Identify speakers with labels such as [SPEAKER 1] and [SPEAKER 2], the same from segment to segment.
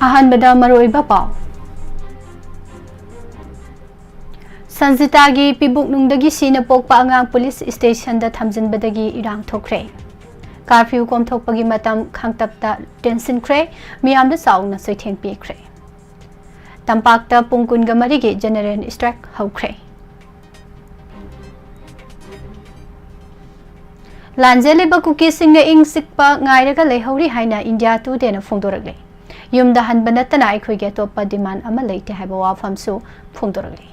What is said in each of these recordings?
[SPEAKER 1] अहानबदा मरोइबा पाव संजितागी पिबुकनुंगदगी सीना पोकपा अंगांग police station दा थमजिनबदगी इरांग थोखरे curfew कोमथोकपगी मतम खांगतपता टेंशन ख्रे मियामदा साउना सोइथेंग पीख्रे तंपाकता पुंकुनगा मरिगी जनरल स्ट्राइक हौख्रे लांजेलेबा कुकी सिंग इंग सिकपा ngairaga leihori haina India today ना फोंदोरगले युमदा हनबा नतना अखोइगे अतोप्पा डिमांड अमा लेते हाइबा वाफामसु फोंदोरगले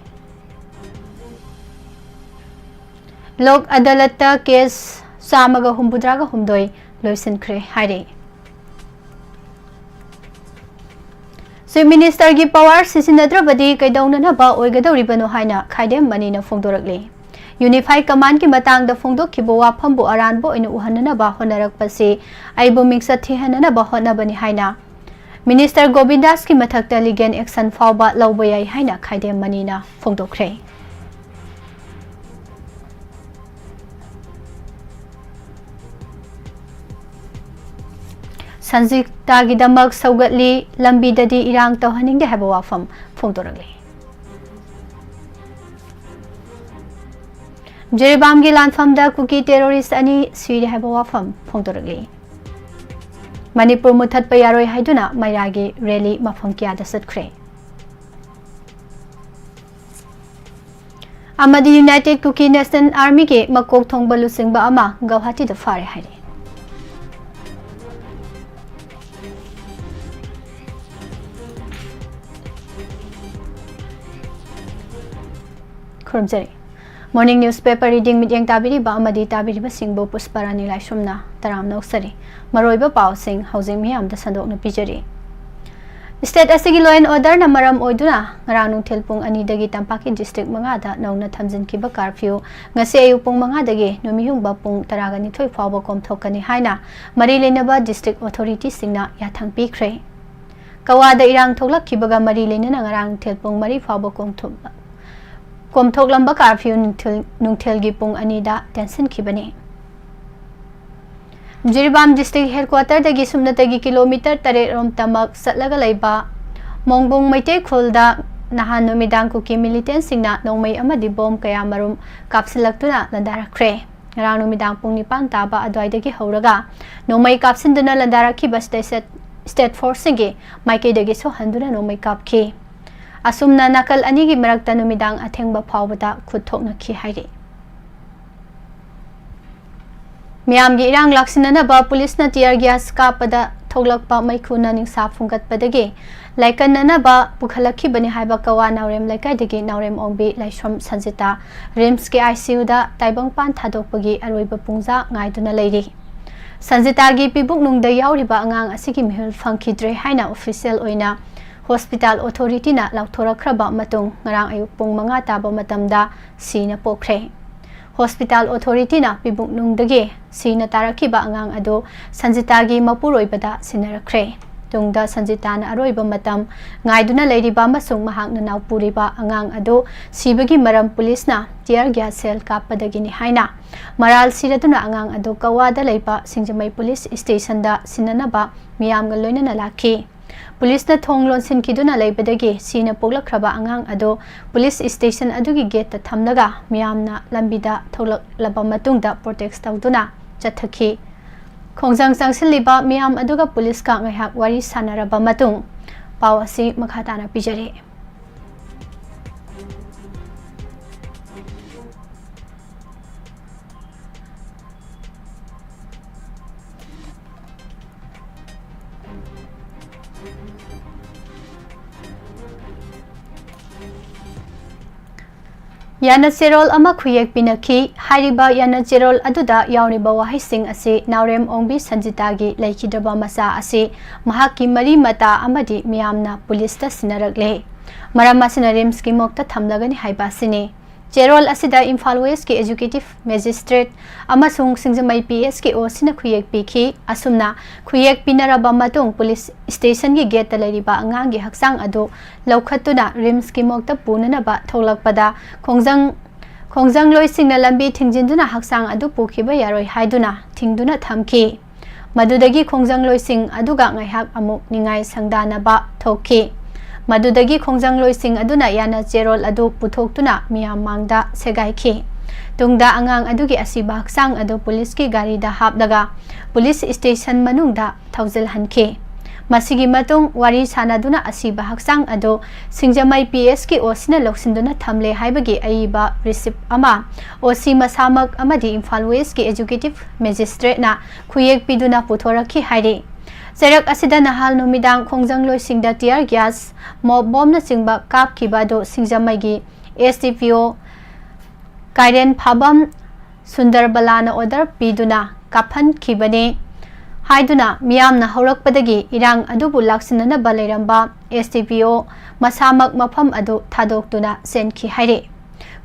[SPEAKER 1] लोक अदालत केस सामगा हुंबुद्रागा हुमदोय लोइसनख्रे हाइरे चीफ मिनिस्टर की पावर सिसिनद्रबदी कैदौननबा ओइगदौरिबनो हाइना खाइदेम मनीना फोंदोरगले यूनिफाइड कमांड की मतंग द फोंदोखिबो वाफामबो अरानबो ओइना उहननबा होनरकपसे आइबो मिक्सा थेहननबा होनबनी हाइना मिनिस्टर गोविंदास की मथक्ता लीगल एक्शन फाउबा लौबो याई हाइना खाइदेम मनीना फोंदोखरे संजितागिदमक सौगतली लंबीददी इरांग तौहनिंगदे हाइबो वाफाम फोंदोरगले जेरेबाम की लानफामदा कुकी टेरोरिस्ट अनी सिरे हाइबो वाफाम फोंदोरगले मणिपुर मुथतपा यारोय हाइदुना मैरागी रैली मफम कियादा सत्ख्रे अमदी यूनाइटेड कुकी नेशनल आर्मी के मकोक थोंगबा लुसिंगबा अमा गुवाहाटी दा फारे हाइरे खुरमजरी मॉर्निंग न्यूज़पेपर रीडिंग मिटिंग ताबिरी बामदी ताबिरी बसिंगबो पुष्परानी लाइसुमना तराम नौसरी मरोइबा पाव सिंह हौजिंग मियाम द संदोकना पिजरी स्टेट असिगी लॉ एंड ऑर्डर ना मरम ओइदुना ngaraang nungthil pung 2 dagi tampaki district 5 da nauna thamjinkiba curfew ngasi ayu pung 5 dagi numihungba pung 12 fawba komthokani haina mari leinaba district authority singna yathang pikre kawada irang thoklakkibaga mari leinana ngaraang thil pung 3 fawba komthoklamaba curfew nungthil gi pung 2 da tension khibani Jiribam district headquarter दगी सुमनतगी kilometre 3 रोम तमक सतलगा लैबा मोंगबोंग मैते खुलदा नहान नुमिदांग कुकी मिलिटेंट सिंगना नोंमै अमदि बॉम्ब कया मरुम कापसिलक्तुना लंदारखरे ngaraang नुमिदांग पुंग 9 ताबा अद्वाइदगी हौरगा नोंमै कापसिनदुना लंदारखिबा स्टेट फोर्स सिंगे माइकेदगी सोहंदुना नोंमै कापखि असुमना नकल अनिगी मरक्ता नुमिदांग अथेंगबा फावबदा खुदथोकनखि हाइरे मियाम की इरांग लाक्सिननबा पुलिस न टियर गैस कापदा थोगलकपा मैखुना निंसा फुंगतपदगे लाइकननबा पुखलखिबनि हाइबा कवा नावरेम लाइकाइदगी नावरेम ओंबी लाइश्रम संजिता रिम्स के आईसीयू दा ताइबंगपान थादोकपगी अरोइबा पुंजा ngaiduna leiri संजिता की पिबुक नुंगदा यावरिबा अंगांग असिगी मिहुल फंखिद्रे हाइना ऑफिशियल ओइना हॉस्पिटल अथॉरिटी ना लाउथोरखरबा मतुंग ngarang ayuk pung 5 ताबा मतमदा सीना पोखरे हॉस्पिटल अथॉरिटी ना पिबुक नुंगदगे सीना तारखिबा अंगांग अदो संजितागी मपुरोइबदा सिनरखरे तुंगदा संजिताना अरोइबा मतम ngaiduna leiriba masung mahakna नावपुरिबा अंगांग अदो सिबगी मरम पुलिसना टियर गैस सेल कापदगिनी हाइना मराल सिरदुना अंगांग अदो कवादा लेबा सिंजमई पुलिस स्टेशन दा सिननबा मियामगा लोइनना लाखि पुलिस ने थोंग लोनसिनखिदुना लेबदगी सीना पोगलखरबा अंगांग अदो पुलिस स्टेशन अदुगी गेट थमलगा मियामना लंबिदा थोगलबा मतुंगदा प्रोटेक्ट तौदुना चथखि खोंजंग संगसिलिबा मियाम अदुगा पुलिस का ngaiak wari sanaraba matung paw asi makhatana pijare याना चेरोल अमा खुयेक पिनखि हारिबा याना चेरोल अदुदा यावरिबा वाहिसिंग असे नावरेम ओंबी संजितागी लैखिद्रबा मसा असे महाकी मरी मता अमदि मियामना पुलिसता सिनरगले मरम असिना रिम्स की मोक्ता थमलगनि हाइबासिने चेरोल असिदा इम्फाल वेस्ट के एजुकेटिव मैजिस्ट्रेट अमसुंग सिंजमई पीएस के ओसिना खुयेक पिखि असुमना खुयेक पिनरबा मतुंग पुलिस स्टेशन की गेट लैरिबा अंगांगी हक्सांग अदो लौखतुना रिम्स की मोक्ता पुननबा थोलकपदा खोंजंग लोइसिंगना लंबी थिंजिंदुना हक्सांग अदु पुखिबा यारोय हाइदुना थिंगदुना थमखि Madudagi khongjangloising aduga ngaihak amuk ningai sangdanaba thokhi madudagi khongjangloising aduna yana cherol adu puthoktuna miyam mangda segaikhi tungda angang adugi asiba haksang adu police ki gari da hapdaga police station manungda thaujil hanki masigi matung wari sanaduna asiba haksang adu singjamai PS ki osina loksinduna thamle haibagi aiba receipt ama osi masamak amadi Imphal West ki executive magistrate na khuyek piduna puthoraki hairi Serak asida nahal numidang khongjangloy singda tear gas mob bomb na singba kap kibado singjamai gi SDPO Kairen Phabam Sundarbalana order piduna kaphan kibane haiduna miyamna haurakpadagi irang adubu laksinana balairamba SDPO masamak mafam adu thadokduna senkhi haire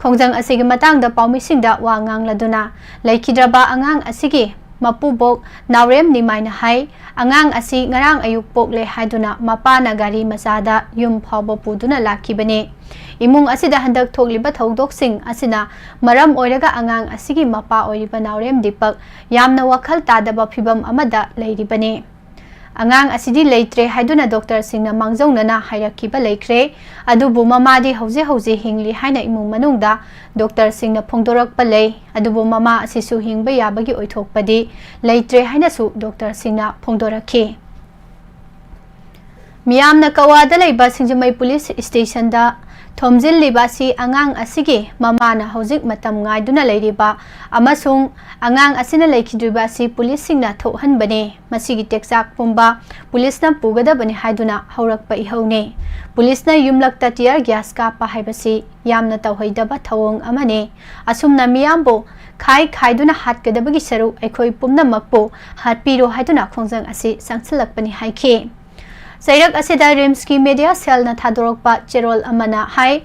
[SPEAKER 1] khongjang asigi matangda paumisingda wa ngangladuna laikhidraba angang asigi mapubok naurem nimaina hai angang asi ngarang ayuk pokle haiduna mapana gari masada yum phawba puduna lakhibane imung asida handak thokliba thodok sing asina maram oiraga angang asigi mapa oiriba naurem dipak yamna wakhal tadaba phibam amada leiribane angang asidi leitre haiduna doctor singna mangjongna hairakhiba leikre adubu mamadi hauze hingli haina imung manungda doctor singna phongdorak palei adubu mama asisu hingba yabagi oithokpadi leitre haina su doctor singna phongdorakhi miyamna kawada leiba singjamai police station da Thomjil libasi angang asigi mamana hojik matam ngaiduna leiriba amasung angang asina leikhidribasi police singna thohanbane masigi teksak pumba police na pugada bani haiduna haurakpa ihaune police na yumlakta tear gas ka pa haibasi yamna tawhaidaba thawong amane asumna miyambo khaiduna hatkadabagi saru aikhoi pumna makpo hatpiro haiduna khongjang asi sangsilakpani haikhi Sairak asida Rimski media cell na thadorokpa cherol amana hai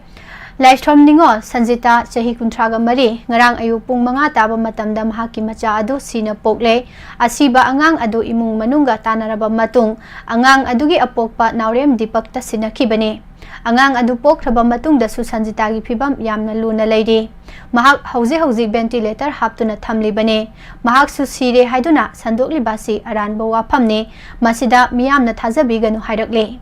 [SPEAKER 1] Laishthom ningo Sanjita chahi kuntraga mari ngarang ayu pung 5 taba matamda mahaki macha adu sina pokle asiba angang adu imung manunga tanaraba matung angang adugi apokpa naurem dipakta sinakhibane angang adu pokhraba matungda su Sanjita gi phibam yamna luna leiri mahak hauji ventilator haptuna thamlibane mahak su sire haiduna sandokli aranbo waphamne masida miyamna thajabiganu hairakle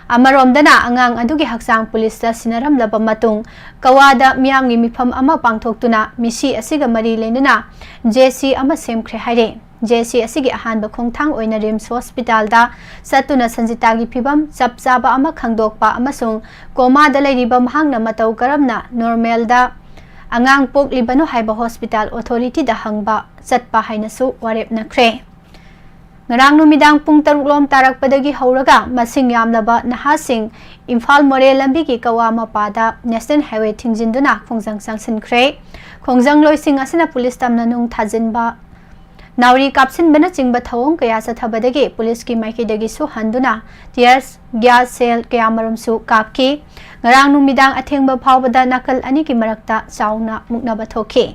[SPEAKER 1] amaromdana angang adugi haksang police ta sinaram laba matung kawada miyamgi mifam ama pangthoktuna misi asiga mari lenana JC ama semkhre haire JC asigi ahanba khongthang oina Rims hospital da satuna Sanjita gi phibam chapchaba ama khangdokpa amasung koma da leiriba mahangna matau karamna normal da angang poklibanu haiba hospital authority da hangba chatpa hainasu warep nakhre ngarang numidang pung 3 lom tarakpadagi hauraga masing yamlaba nahasing Imphal More lambi ki kawama pada national highway thingjinduna khongjang sangsinkhre khongjang loising asina police tamna nung thajinba nauri kapsin bana chingba thawong kaya sathabadagi police ki maikidagi su handuna tears gas sale kaya marum su kapki ngarang numidang athengba phawbada nakal ani ki marakta chauna muknaba thokhi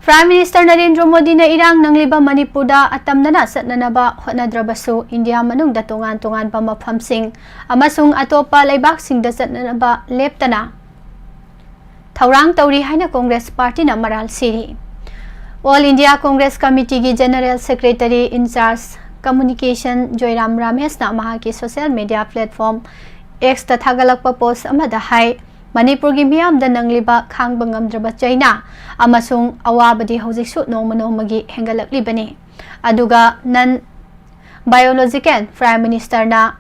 [SPEAKER 1] Prime Minister Narendra Modi na irang nangliba Manipurda atamnana satnanaba hotnadrabasu India manungda tongan pa mafhamsing amasung atopa leibak-singda satnanaba leptana thaurang tauri haina Congress Party na maral siri All India Congress Committee ki General Secretary in charge Communication Joyram Ramesh na mahaki social media platform X ta thagalakpa post amada hai Manipur gi miyamda nangliba khangba ngamdraba China amasung awabadi hojiksu nongmagi hengalakli aduga nan biological Prime Minister na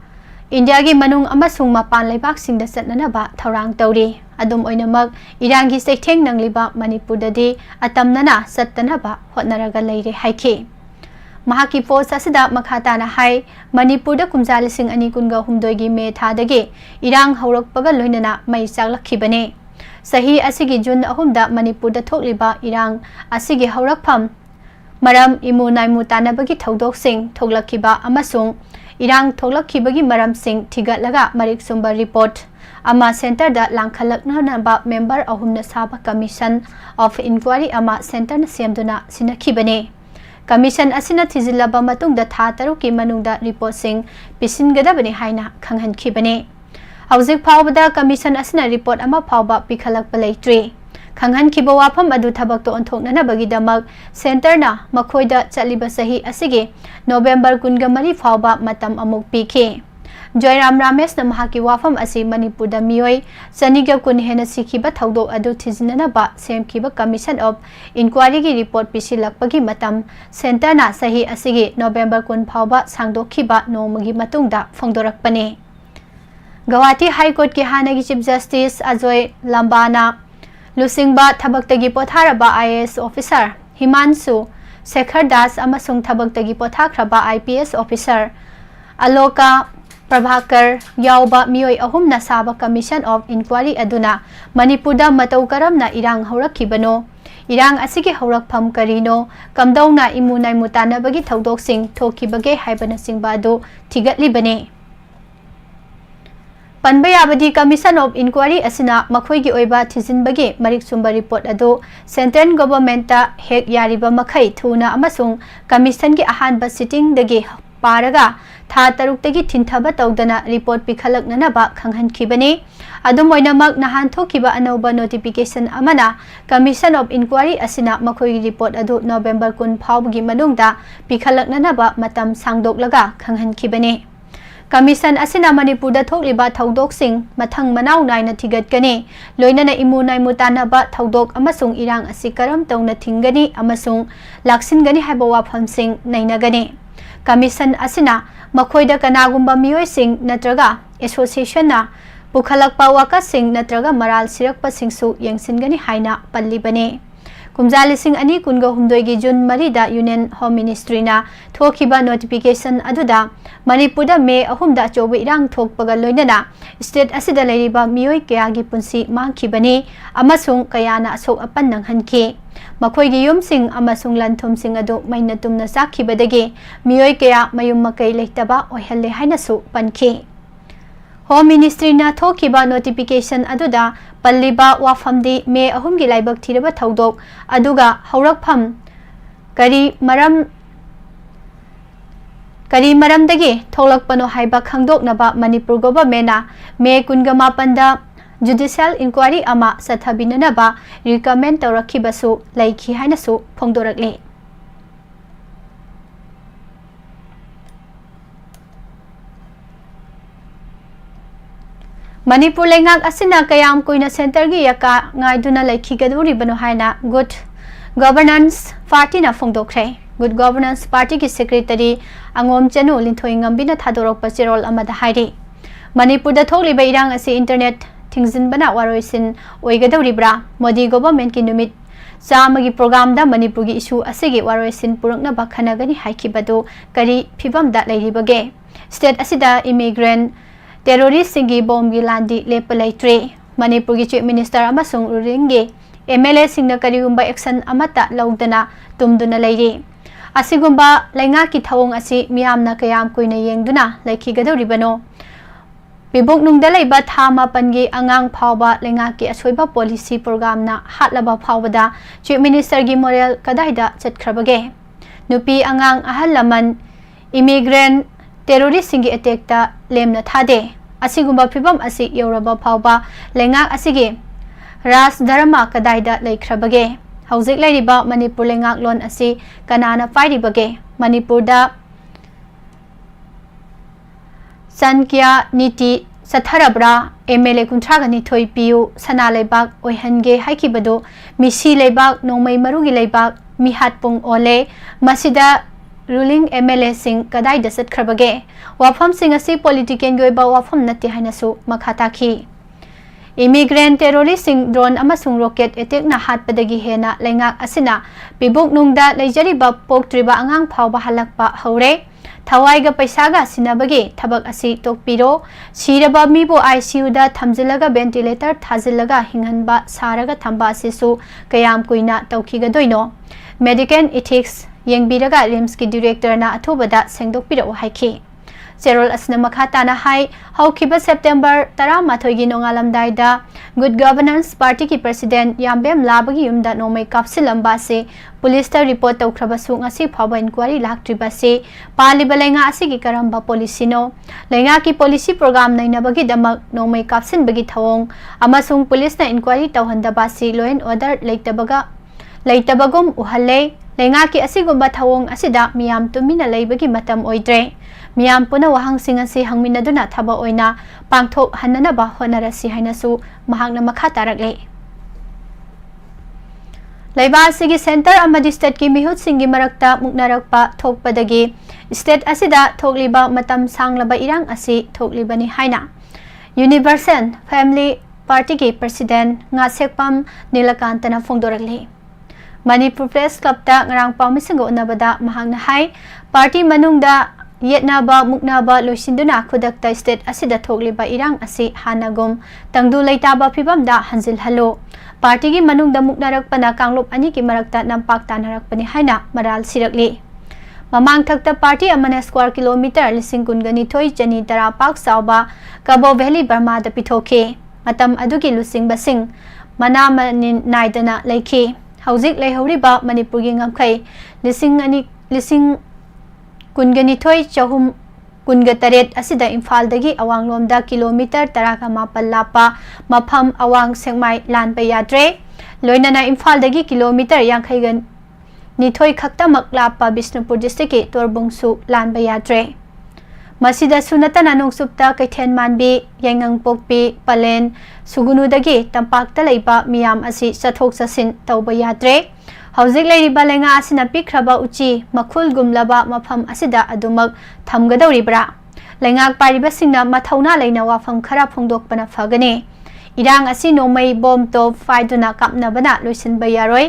[SPEAKER 1] India gi manung amasung mapan leibak singda satnanaba thaurang tauri adum oinamak irangi seitheng nangliba Manipur dadi atamnana sattanaba hotnaraga leire haiki mahaki post asida makhata na hai Manipur da kumjali sing ani kunga humdoi gi me thadagi irang haurakpaga loinana mai chaklakhibane sahi asigi June 3 da Manipur da thokliba irang asigi haurakpham maram imu naimu tanabagi thodok sing thoklakhiba amasung irang thoklakhibagi maram sing thigatlaga marik sumba report ama center da langkhalakna ba member ahumna saba commission of inquiry ama center na semduna sinakhibane Commission asina thizilaba matungda tha taruki manungda report sing pisingadabani haina khanghankhibane हौजिक फावबदा commission असना report अमा फावबा पिखलकपा लेट्री खंगहनखिबा वाफम अदु थबक तो ओंथोकननबगीदमक सेंटरना मखोयदा चलिबा सही असिगे नोवेंबर 23 फावबा मतम अमुक पीखे जयराम रामेश न महाकी वाफम असि मणिपुर दा मियोय चनिगा कुन हेना सिखिबा थौदो अदु थिजिननबा सेमखिबा कमीशन ऑफ इंक्वायरी की रिपोर्ट पिसिलकपगी मतम सेंटरना सही असिगे नोवेंबर 20 फावबा सांगदोखिबा नोमगी मतुंगदा फोंदोरकपने गुवाहाटी हाई कोर्ट के हानगी चीफ जस्टिस अजय लंबाना लुसिंगबा थबक्तगी पोथारबा IAS ऑफिसर हिमांशु शेखर दास अमसुंग थबक्तगी पोथाख्रबा IPS ऑफिसर अलोका प्रभाकर यावबा मियोय अहुम न साबा कमीशन ऑफ इंक्वायरी अदुना मणिपुरदा मतौ करमना इरांग हौरखिबनो इरांग असिगे हौरखफम करिनो कमदौना इमुनाय मुतानबगी थौदोकसिंग थोखिबगे हाइबनसिंगबा अदु थिगतलिबने पनबा याबदी कमीशन ऑफ इंक्वायरी असिना मखोयगी ओइबा थिजिनबगे मरिक सुंबा रिपोर्ट अदु सेंट्रल गवर्नमेंट हेक यारिबा मखै थुना अमसुंग कमीशन की अहानबा सिटिंग दगे पारगा था तरुक्तगी थिंथबा तौदना रिपोर्ट पिखलकननबा खंगहनखिबने अदुम ओइनमक नहान थोखिबा अनौबा notification Amna commission of inquiry असिना मखोयगी रिपोर्ट अदु नोवेंबर 20 फावबगी मनुंगदा पिखलकननबा मतम सांगदोकलगा खंगहनखिबने कमीशन असिना मणिपुरदा थोकलिबा थौदोकसिंग मथंग मनाव नायना थिगतकने लोइनना इमुनाय मुतानबा थौदोक अमसुंग इरांग असि करम तौना थिंगनी अमसुंग लाक्सिनगनी हाइबा वाफमसिंग नैनगने कमीशन असिना मखोयदा कनागुंबा मियोयसिंग नत्रगा एसोसिएशनना पुखलकपा वाकासिंग नत्रगा मराल सिरकपसिंगसु येंगसिनगनी हाइना पल्लिबने कुमजा लिसिंग अनि कुनगा हुमदोयगी जून मरीदा यूनियन होम मिनिस्ट्रीना थोखिबा नोटिफिकेशन अदुदा मणिपुरदा मे अहुमदा चोबा इरांग थोकपगा लोइनना स्टेट असिदा लेरिबा मियोय कयागी पुंसी मांगखिबने अमसुंग कयाना असोक अपन नंगहनखि मखोयगी युमसिंग अमसुंग लनथुमसिंग अदु मैना तुमना साखिबदगे मियोय कया मयुम मकै लेतबा ओहल्ले हाइनासु पनखि होम मिनिस्ट्री ना थोखिबा नोटिफिकेशन अदुदा पल्लिबा वाफमदी मे अहुमगी लाइबक थिरबा थौदोक अदुगा हौरकफम करी मरमदगी थोलकपनो हाइबा खंगदोकनबा मणिपुर गवर्नमेंटना मे 28 जुडिशियल इंक्वायरी अमा सथबिननबा रिकमेंड तौरखिबसु लैखि हाइनसु फोंदोरकले मणिपुर लेंगाक असिना कयाम कुइना सेंटर की यका गाइदुना लैखिगदुरिबनो हाइना गुड गवर्नेंस पार्टी ना फोंदोखरे गुड गवर्नेंस पार्टी की सेक्रेटरी अंगोम चनु लिंथोइंगम्बिना थादोरकपा चेरोल अमदा हाइरे मणिपुर दा थोकलिबा इरांग असि इंटरनेट थिंगजिनबना वारोइसिन ओइगदौरिब्रा मोदी गवर्नमेंट की नुमित चामगी प्रोग्राम दा मणिपुर की इशू असिगे वारोइसिन पुरकनबा खनगनी हाइखिबदो करी फिबमदा लैरिबगे स्टेट असिदा इमिग्रेंट टेरोरिस्ट सिंगी बॉम्बी लांदी लेपलैट्रे मणिपुर की चीफ मिनिस्टर अमसुंग रुलिंगे MLA सिंगना करिगुंबा एक्शन अमता लौदना तुमदुना लैरे असिगुंबा लैंगा की थवोंग असि मियामना कयाम कुइना येंगदुना लैखिगदौरिबनो बिबुक नुंगदा लैबा था मापनगी अंगांग फावबा लैंगा की असोइबा पॉलिसी प्रोग्राम ना हाटलबा फावबदा चीफ मिनिस्टर की मोरल कदाइदा चटखरबगे नुपी अंगांग अहल लमन इमिग्रेंट टेरोरिस्ट सिंगी अटैक लेमना थादे असिगुंबा फिबम असि यौरबा फावबा लैंगा असिगे राज धर्म कदाइदा लैख्रबगे हौजिक लैरिबा मणिपुर लैंगाक लोन असि कनाना पाइरिबगे मणिपुरदा संख्या नीति सथरब्रा MLA 39 पियु सना लेबाक ओइहनगे हाइखिबदो मिसी लेबाक नोंमै मरुगी लेबाक मिहातपुंग ओले मसिदा रूलिंग MLA सिंह कदाइदा चटखरबगे वाफम सिंह असि पॉलिटिकल गोइबा वाफम नते हाइनासु मखाताखि इमिग्रेंट टेरोरिस्ट सिंह ड्रोन अमसुंग रॉकेट अटैक ना हाटपदगी हेना लैंगाक असिना बिबुक नुंगदा लैजरिबा पोक्ट्रिबा अंगांग फावबा हलकपा हौरे थवाइगा पैसागा सिनाबगे थबक असि तोकपिरो सिरबा मिबो ICU दा थमजिलगा वेंटिलेटर थाजिलगा हिंगहनबा सारगा थंबा असिसु कयाम कुइना तौखिगदोइनो मेडिकल इथिक्स येंगबिरगा रिम्स की डायरेक्टर ना अथुबदा सेंगदोकपिरो हाइखि चेरोल असना मखाताना हाई हौखिबा सेप्टेम्बर 13 की नोंगालमदाइदा गुड गवर्नेंस पार्टी की प्रेसिडेंट याम्बेम लाबगी युमदा नोमै कापसिलंबा से पुलिस ता रिपोर्ट तौख्रबसु ngasi फावबा इंक्वायरी लाक्ट्रिबा से पालिबा लैंगा असिगी करंबा पॉलिसीनो लेंगा की पॉलिसी प्रोग्राम नैनबगी दमक नोमै कापसिनबगी थवोंग अमसुंग पुलिस ना इंक्वायरी तौहंदबासी लॉ एंड ऑर्डर लेतबगुम उहल्ले लेंगा की असिगुंबा थवोंग असिदा मियाम तुमिना लेबगी मतम ओइद्रे मियाम पुना वहांसिंग असि हंगमिनदुना थबा ओइना पांगथोक हन्ननबा होनरसि हाइनसु महांगना मखा तारगले लेबासिगी सेंटर अमदि स्टेट की मिहुत सिंगी मरक्ता मुक्नरकपा थोकपदगी स्टेट असिदा थोकलिबा मतम सांगलबा इरांग असि थोकलिबनी हाइना यूनिवर्सल फैमिली पार्टी की प्रेसिडेंट ngasekpam नीलकांतना फोंदोरगले मणिपुर प्रेस क्लब ngarang पाउमिसिंगो उनबदा महांगना हाई पार्टी मनुंगदा येतनाबा मुक्नाबा लोइसिंदुना खुदक्ता स्टेट असिदा थोकलिबा इरांग असि हानागुम तंगदु लेताबा फिबमदा हंजिल हलो पार्टी की मनुंगदा मुक्नारकपना कांगलोप अनि की मरक्ता नंपाक तानरकपनि हाइना मराल सिरकली ममांग थक्ता पार्टी अमने स्क्वायर किलोमीटर लिसिंग कुनगनिथोई चनी तरा पाक सावबा कबो वैली बर्मा द पिथोखे मतम अदुगी लुसिंग बसिंग मना नाइदना लेखी हौजिक लेहौरिबा मणिपुर की ngамखै लिसिंग कुनगनिथोई चहुम कुनगतरेट असिदा इम्फाल दगी अवांगलोमदा किलोमीटर 10 लापा मफम अवांग सेंगमाई लानबा याद्रे लोइनना इम्फाल दगी किलोमीटर 50 निथोई खक्तमक लापा बिष्णुपुर डिस्ट्रिक्ट के तोरबुंगसु लानबा याद्रे मसिदा सुनतना नोंगसुप्ता कैथेन मानबी यांगंगपोकपी पलेन सुगुनुदगी तंपाक्ता लेबा मियाम असि चथोक चसिन तौबा याद्रे हौजिक लेरिबा लेंगा असिना पिख्रबा उची मखुल गुमलबा मफम असिदा अदुमक थमगदौरिब्रा लेंगाक पारिबसिंगना मथौना लेना वाफम खरा फोंदोकपना फगने इरांग असि नोमै बॉम टॉप फाइदुना कापनबना लोइसिनबा यारोय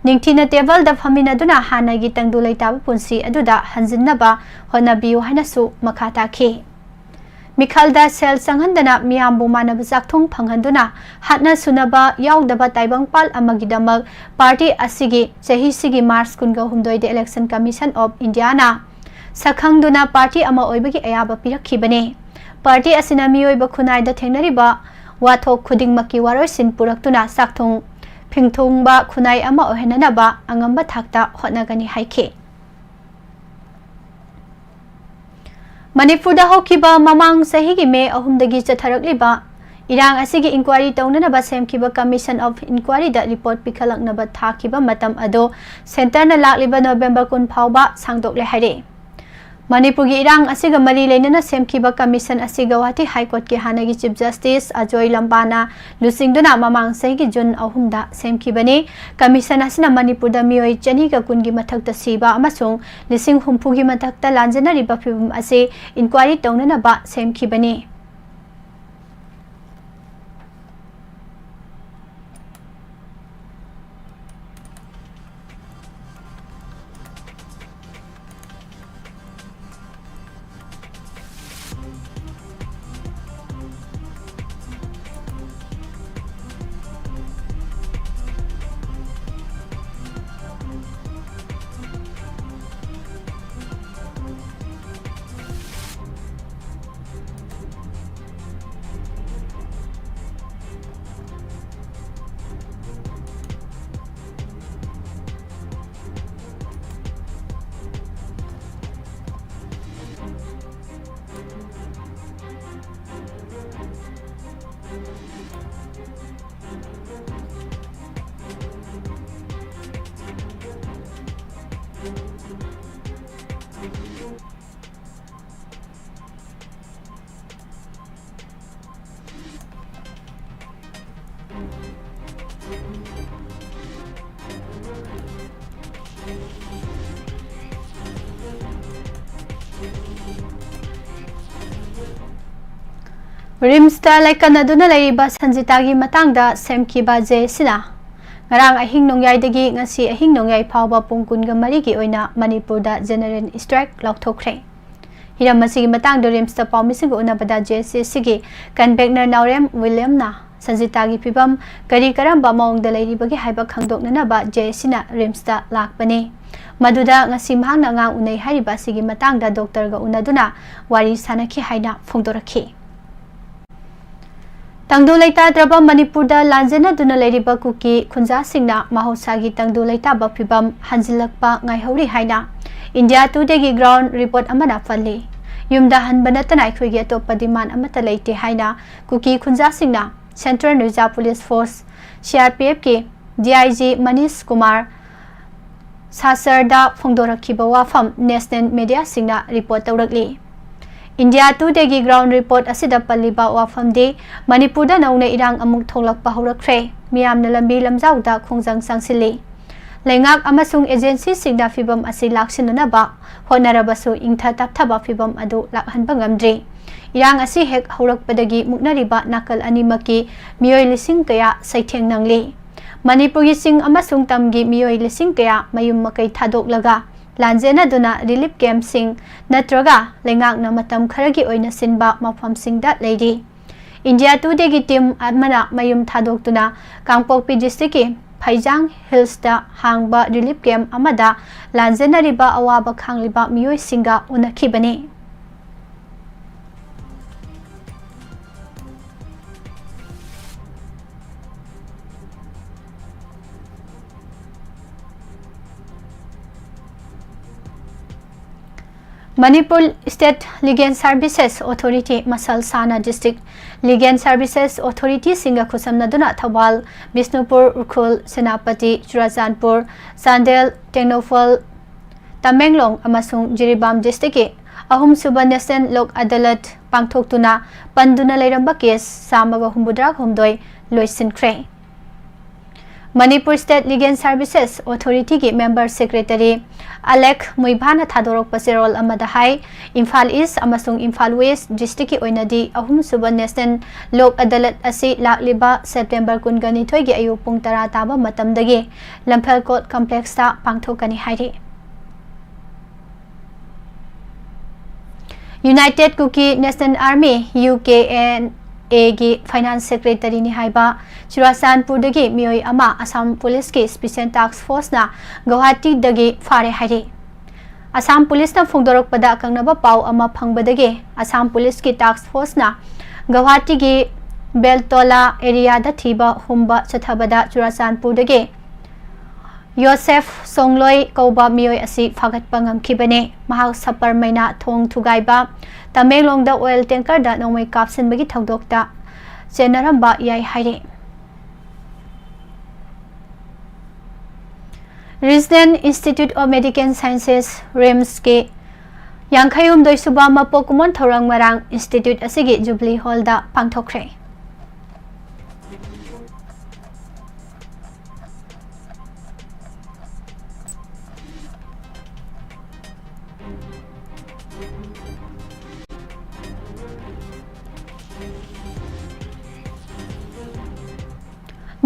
[SPEAKER 1] निंगथिना टेबल द फमिनदुना हानागी तंगदु लेताबा पुंसी अदुदा हंजिनबा होनबियु हाइनसु मखा ताखि मिखलदा सेल संगहंदना मियामबु मानब जाक्थोंग फंगहंदुना हातना सुनबा यावदबा ताइबंगपाल अमगिदमक पार्टी असिगी चही सिगी मार्च कुनगा हुमदोय दे इलेक्शन कमीशन ऑफ इंडियाना सखंगदुना पार्टी अमा ओइबगी अयाबा पिरखिबने पार्टी असिना मियोइबा खुनाइदा थेंगनरिबा वाथोक खुदिंगमकी वारोइसिन पुरक्तुना साक्थोंग फिंगथोंगबा खुनाइ अमा ओहेननबा अंगंबा थाक्ता होटनगनी हाइखे मणिपुर होखिबा ममांग सही की मे अहुमदगी चथरकलिबा इरांग असिगी इंक्वायरी तौननबा सेमखिबा कमीशन ऑफ इंक्वायरी दा रिपोर्ट पिखलकनबा थाखिबा मतम अदो सेंटर न लाक्लिबा नवेंबर 10 फावबा सांगदोकले हाइरे मणिपुर की इरांग असिगा मरी लेनना सेमखिबा कमीशन असि गुवाहाटी हाई कोर्ट के हानगी चीफ जस्टिस अजोय लंबाना लुसिंगदुना ममांग सही जून 3 सेमखिबने कमीशन असिना मणिपुर दा मियोय चनी का कुनगी मथक्ता सीबा अमसुंग लिसिंग हुम्फुगी मथक्ता लांजनरिबा फिबम असे inquiry तौननबा सेमखिबने रिम्सता लाइकनदुना लेरिबा संजितागी मतंगदा सेमखिबा जेसिना ngarang ahing nongyai dagi ngasi ahing nongyai phawba pungkun ga mari gi oina manipur da general strike laukthokre hiram masi gi matang do rims ta pawmising una bada jcc gi convener naurem william na sanjita gi pibam kari karam ba maung da leiri bagi haiba khangdok na ba jcc na rims ta lakpane maduda ngasi mahang na ngang unai hariba sigi matang da doctor ga unaduna wari sanaki haina phongdorakhi तंगदु लेता द्रबा मणिपुर दा लांजना दुना लेरिबा cookie खुंजा सिंगना माहोसागी तंगदु लेता बफिबम हंजिलकपा ngaihori haina India today की ground report अमना फल्ली Yumda hanba natana akhoi atopa demand amata leite haina kuki khunja singna Central Reserve Police Force CRPF ke DIG Manish Kumar Sasarda Phongdorakhiba WAPHAM National Media singna report tawrakli. India Today gi ground report asida paliba WAPHAM de Manipur da nauna irang amuk tholakpa horakre miyamna lambi lamjauda khongjang sangsili. Lengak amasung agency singda fibam asi laksinana ba honarabasu ingtha tapthaba fibam adu lakhanba ngamdri. Irang asi hek horakpadagi muknariba nakal animaki miyoi lising kaya saitheng nangli. Manipur gi sing amasung tamgi miyoi lising kaya mayum makai thadoklaga lanjena duna relief camp sing natraga lengak na matam kharagi oina sinba mafam singda leidi. India Today gi team amana mayum thadoktuna Kangpokpi district ki Phaijang Hills da hangba relief camp amada lanjena riba awaba khangliba miyoi singa unakhibani. Manipur State Legal Services Authority Masal Sana District Legal Services Authority Singa Khusamna Duna Thawal Bisnupur Urkhul Senapati Churachandpur Sandel Tenofal Tamenglong amasung Jiribam District ahum suba National Lok Adalat Pangthoktuna Panduna Leiramba case Samaga Humbudra Humdoi Loisinkhre. Manipur State Legal Services Authority ki Member Secretary Alek Muibhana Thadorok Pasirol Amadahai Imphal East amasung Imphal West District ki oinadi ahum suba National Lok Adalat asi lakliba September kungani thoigi ayu pung tara taba matamdagi Lamphel Court Complex ta pangthokani hairi. United Kuki National Army UKN Agi Finance Secretary ni haiba Churachandpur dagi miyoi ama Assam Police ki Special Task Force na Guwahati dagi fare hairi. Assam Police na phongdorok pada kangnaba pau ama phangbadagi Assam Police ki Task Force na Guwahati gi Beltola area da thiba humba chathabada Churachandpur dagi Yosef Songloi kauba miyoi asi phagatpa ngamkhibane mahak sapar maina thong thugaiba Tamenglong da oil tanker da nongmai kapsin bagi thongdokta chenaramba yai haire. Regional Institute of Medical Sciences RIMS ke Yankhayum doi suba mapokumon thorang marang Institute asigi Jubilee Hall da pangthokre.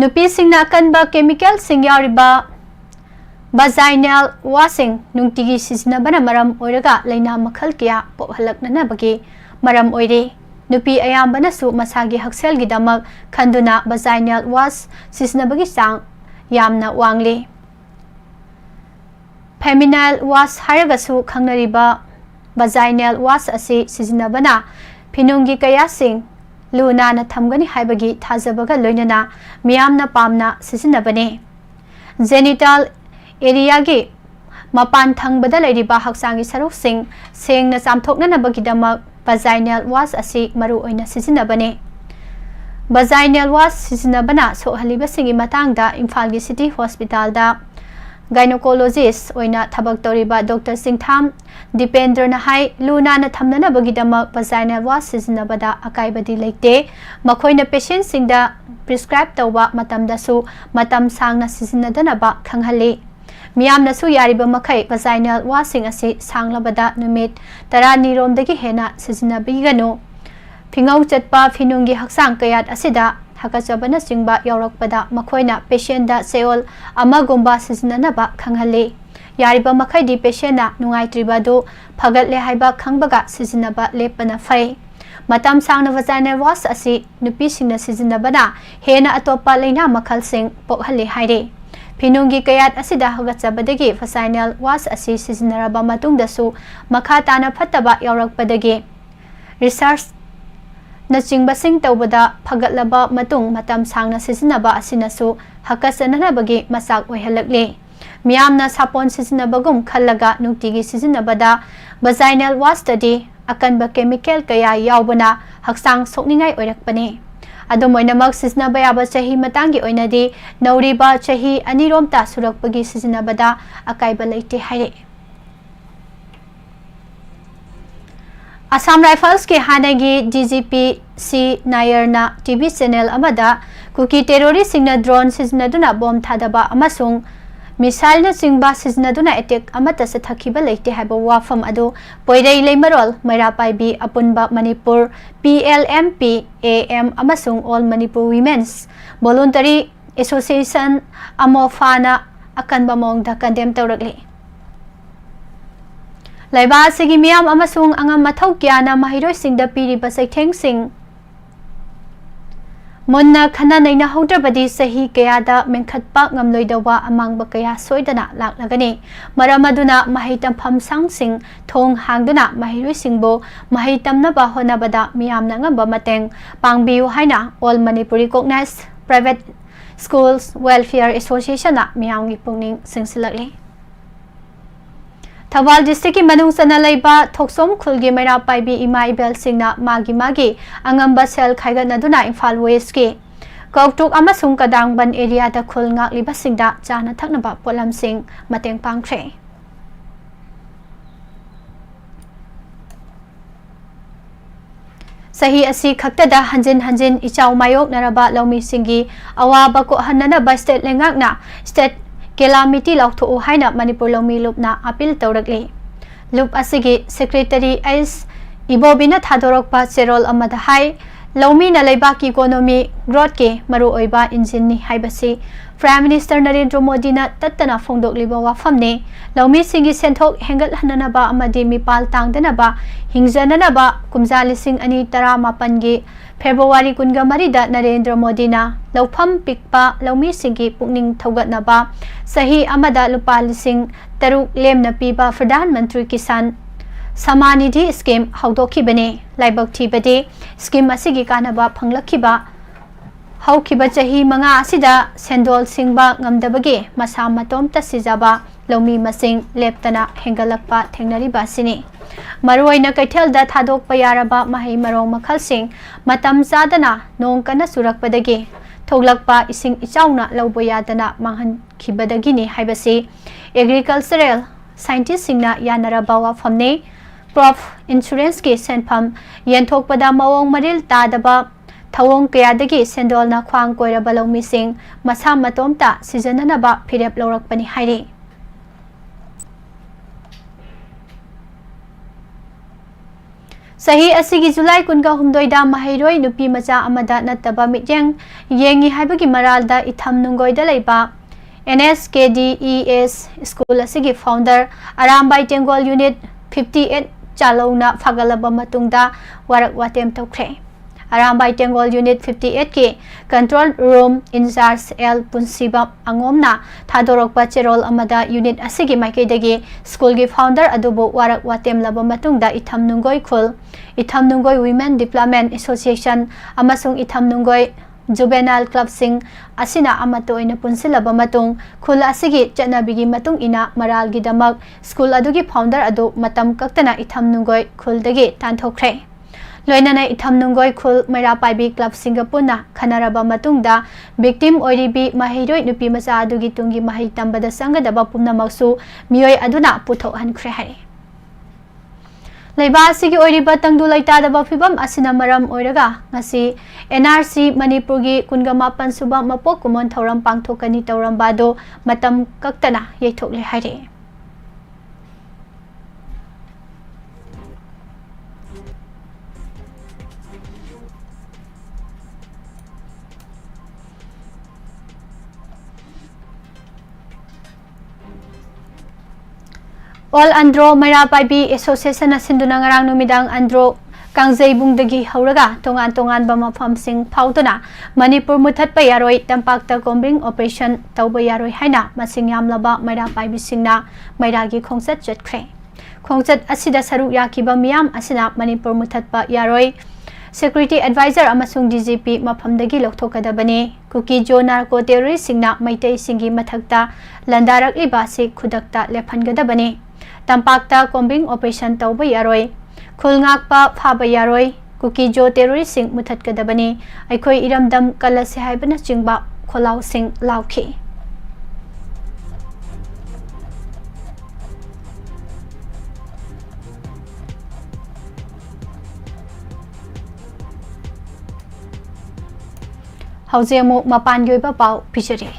[SPEAKER 1] Nupi singna kanba chemical sing yariba vaginal washing nungtigi sizinabana maram oiraga laina makhal kya pohalaknana bagi maram oire nupi ayambana su masagi haksel gidamak khanduna vaginal wash sizinabagi sang yamna wangli feminine wash haraga su khangnariba vaginal wash asi sizinabana pinungi kaya sing Luna na thamgani haibagi thajabaga loinana miyamna pamna sisinabane genital area gi mapan thangbada leiriba haksangi saruk sing sengna chamthokna nabagidamak vaginal wash asi maru oina sisinabane vaginal wash sisinabana sohaliba singi matangda Imphal gi City Hospital da gynecologist oina thabak toriba Dr. Singtham Dipendra na hai Luna na thamnana bagidamak vaginal wash sizinabada akaibadi leite makhoina patient singda prescribe tawba matamda su matam sangna sizinadana ba khanghali miyamna su yariba makhai vaginal washing asi sanglabada numit tarani romdagi hena sizinabiganu phingau chatpa phinungi haksang kayat asida hakachabana singba yaurakpada makhoina patient da seol amagomba sizinanaba khanghali Yariba makai di patient na nungai tribado phagat le haiba khangbaga sizinaba lepana fai matam sangna vaginal wash asi nupi singna sizinabana hena atopa leina makhal sing pokhale haire Pinungi kayat asida hagachabadagi vaginal wash asi sizinaraba matungda su makha tana phataba yaurakpadagi research na chingba sing tawbada phagatlaba matung matam sangna sizinaba asinasu hakasananabagi masak oihalakle Miyamna sapon sizinabagum khalaga nungtigi sizinabada vaginal wash study akanba chemical kaya yaubana haksang sokningai oirakpani adum oinamak siznaba yaba chahi matangi oinadi nauriba chahi aniromta surakpagi siznabada akaiba leite haire Assam Rifles के हानगी DGP C नायरना TV channel अमदा Kuki terrorist सिंगना drone सिजनदुना bomb थादबा अमसुंग missile न सिंगबा सिजनदुना अटैक अमता से थकीबा लेते हैबो वाफम अदो पोइरई लेमरोल मैरापाइबी अपुनबा मणिपुर PLMP AM अमसुंग all Manipur women's voluntary association अमोफाना अकनबा मोंगदा कंडेम तौरकले Laiba sigi miyam amasung angam mathau kyana mahiroi singda piriba saitheng sing Monna khana naina haudrabadi sahi kayada menkhatpa ngamloidawa amangba kaya soidana laklagani maramaduna mahitam phamsang sing thong hangduna mahiroi singbo mahitamna ba honabada miyamna ngamba mateng pangbiu haina all Manipuri recognized private schools welfare association na miyamgi pungning singsilakli Thawal district ki manung sana laiba thoksom khulgi mera paibi ima ibel singna magi angamba sel khaiga naduna Imphal West ki Kautuk amasung kadangban area da khul ngak liba singda chana thaknaba polam sing mateng pangkhre Sahi asi khaktada hanjin ichaw mayok naraba lawmi singi awaba ko hanana ba state lengak na state Calamity lautho haina Manipur lomi lupna appeal tawrakli lup asigi secretary as ibobina thadorokpa cherol amada hai lomi na leibaki economy growth ke maru oiba engine ni haibasi Prime Minister Narendra Modi na tattana phongdokliba wafamne lomi singi senthok hengal hanana ba amadi mipal tangdana ba hingjanana ba kumja lising ani tara mapan gi February kunga marida Narendra Modi na lawpham pikpa lomi singi pukning thogatna ba sahi amada lupa lising taruk lemna piba Pradhan Mantri Kisan Samanidhi scheme hawdokibane laibak thibade scheme asigi kanaba phanglakhiba hawkiba chahi manga asida sendol singba ngamdabage masa matom ta sijaba lomi masing leptana hengalakpa thengnariba sini Maruaina kaithel da thadok payaraba mahai marong makhalsing matam zadana nong kana surakpadagi thoglakpa ising ichauna lawboyadana manghan khibadagini haibasi agricultural scientist singna yanaraba wafamne crop insurance ke senpham yenthokpada mawong maril tadaba thawong kayadagi sendolna khwang koiraba lawmi sing masa matomta sijananaba phirep lawrakpani haire Sahi asigi July kunga humdoida mahiroi nupi macha amada nataba mityang yengi haibagi maralda itham nungoida leiba NSKDES school asigi founder Arambai Tengol unit 58 chalona fagalaba matungda warak watem tokre Arambai Tengol unit 58 ke control room in charge L Punsibam angomna thadorokpa cherol amada unit asigi maikaidagi school gi founder adubo warak watem laba matungda itham nungoi khul Itham Nungoi Women Development Association amasung Itham Nungoi Juvenile Club sing asina amato ina punsilaba matung khul asigi chatnabigi matung ina maral gi damak school adugi founder adu matam kaktana Itham Nungoi khul dagi tanthokre loinana Itham Nungoi khul mera paibi club singapuna khanaraba matungda victim oiribi mahiroi nupi macha adugi tungi mahai tambada sangadaba pumnamaksu miyoi aduna puthok hankhre hai Laiba asigi oiriba tangdu laitadaba phibam asina maram oiraga ngasi NRC Manipurgi kunga mapan suba mapok kumon thoram pangthokani tawrambado matam kaktana yeithokle haire All Andro Marapaibi Association asinduna ngarang numidang Andro Kangjai bungdagi hauraga tongan ba mafam sing phauduna Manipur muthat pa yaroi tampakta combing operation tauba yaroi haina masing yamlaba Marapaibi singna mairagi khongchat chatkhre khongchat asida saru yakiba miyam asina Manipur muthat pa yaroi Security Advisor amasung DGP mafamdagi lokthokadabani kuki jo narco terrorist singna maitai singi mathakta landarak liba se khudakta lephangadabani Tampakta combing operation tauba yaroi khulngakpa phaba yaroi kuki jo terrorist sing muthatkadabani aikhoi iramdam kalase haibana chingba kholau sing lauki Haujemu mapan gyoiba pau pichari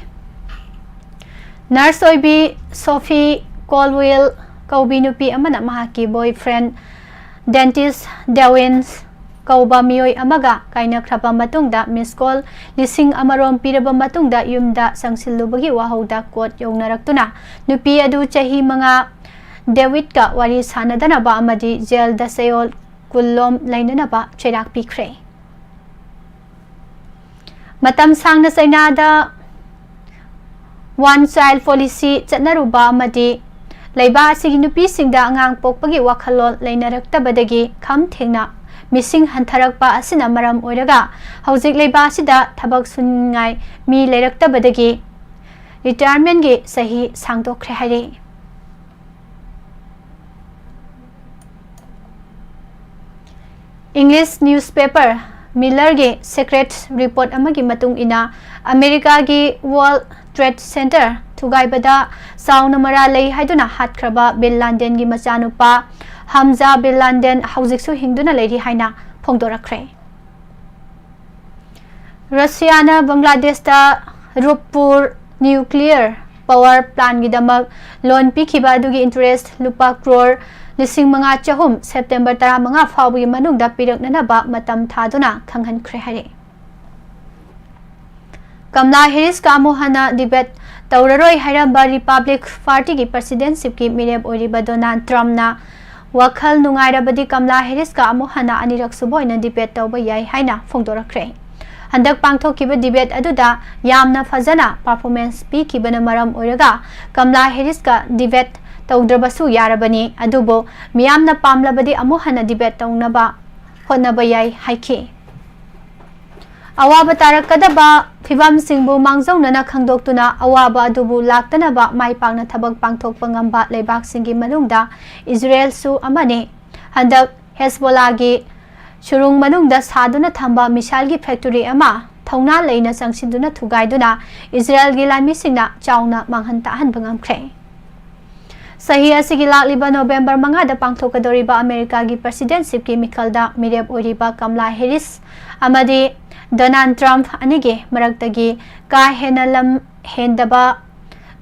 [SPEAKER 1] Nurse oibi Sophie Colwell kaubi nupi amana mahaki boyfriend dentist Dewins kauba mioi amaga kaina khraba matungda miss call lising amarom piraba matungda yumda sangsilubagi wahauda court yongnaраktuna nupi adu chahi manga David ka wari sanadana ba amadi jail da sayol kullom lainana ba cherak pikre Matam sangna sainada one child policy chatnaruba amadi laiba asigi nupi singda angang pokpagi wakhalol lainaraktabadagi kham thengna missing hantharakpa asina maram oiraga haujik laiba asida thabak sunngai mi leiraktabadagi retirement gi sahi sangdokkhre haire English newspaper Miller ge secret report amagi matung ina America gi World Trade Center thugaibada sauna mara lei haiduna hatkraba Bin Laden gi machanupa Hamza Bin Laden haujiksu hingduna leiri haina phongdorakre Russia na Bangladesh ta Rupur nuclear power plant gi damak loan pikhiba dugi interest lupa crore lising manga chahum September 15 fawgi manungda piraknana ba matam thaduna khanghan khre hare Kamala Harris ka mohana debate tauraroi hairamba Republic Party gi presidency ki mireb oriba Donald Trump na wakhal nungairabadi Kamala Harris ka mohana anirak suboina debate tawba yai haina phongdorakre handak pangthokiba debate aduda yamna fazana performance pi kibana maram oiraga Kamala Harris ka debate tawdrabasu yarabani adubo miyamna pamlabadi amuhana debate tawnaba honaba yai haiki awaba tarakadaba phibam singbu mangjawnana khangdoktuna awaba adubu laktanaba maipangna thabak pangthokpa ngamba leibak singi manungda Israel su amane handak Hezbollah gi churung manungda saduna thamba missile gi factory ama thongna leina sangsiduna thugaiduna Israel gi lanmi singna chawna manghan ta han bangamkhre Sahi asigi lakliba November mangada pangthokadoriba America gi presidency ki mikhalda mireb oriba Kamala Harris amadi Donald Trump anige maraktagi ka henalam hendaba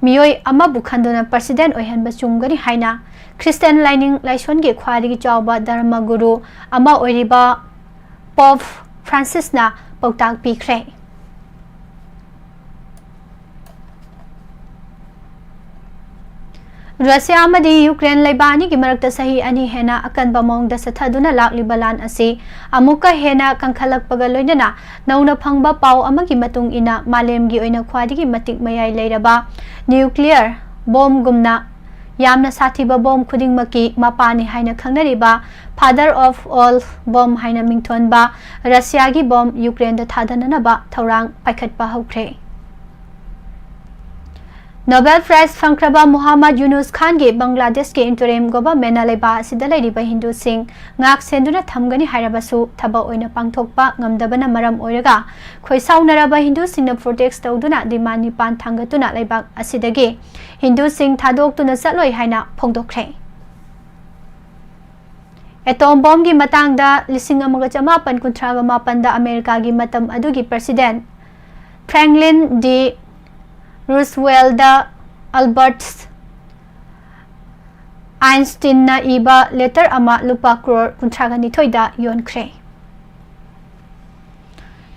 [SPEAKER 1] miyoi amabu khanduna president oihanba chungani haina Christian lining laishon gi khwari gi chawba dharma guru ama oriba Pope Francis na pautak pikre Russia amadi Ukraine laibani ki marakta sahi ani hena akan bamong da sathaduna lakliba lan asi amuka hena kangkhalakpaga loinana nauna phangba pau amagi matung ina malem gi oina khwadi gi matik mayai leiraba nuclear bomb gumna yamna sathiba bomb khuding maki mapani haina khangnariba father of all bomb haina mingthon ba Russia gi bomb Ukraine da thadanana ba thorang paikhatpa hokre Nobel Prize Fankraba Muhammad Yunus Khan ge Bangladesh ke interim government alaiba sidalai riba Hindu sing ngak senduna thamgani hairabasu thaba oina pangthokpa ngamdabana maram oiraga khoisaunaraba Hindu sing na protect tawduna demand nipan thangatuna laibak asidage Hindu sing thadoktuna chatloi haina phongdokre Atom bomb gi matangda 1918 da America gi matam adugi president Franklin D Roosevelt da Albert Einstein na iba letter ama lupa crore kuntragani thoida yonkre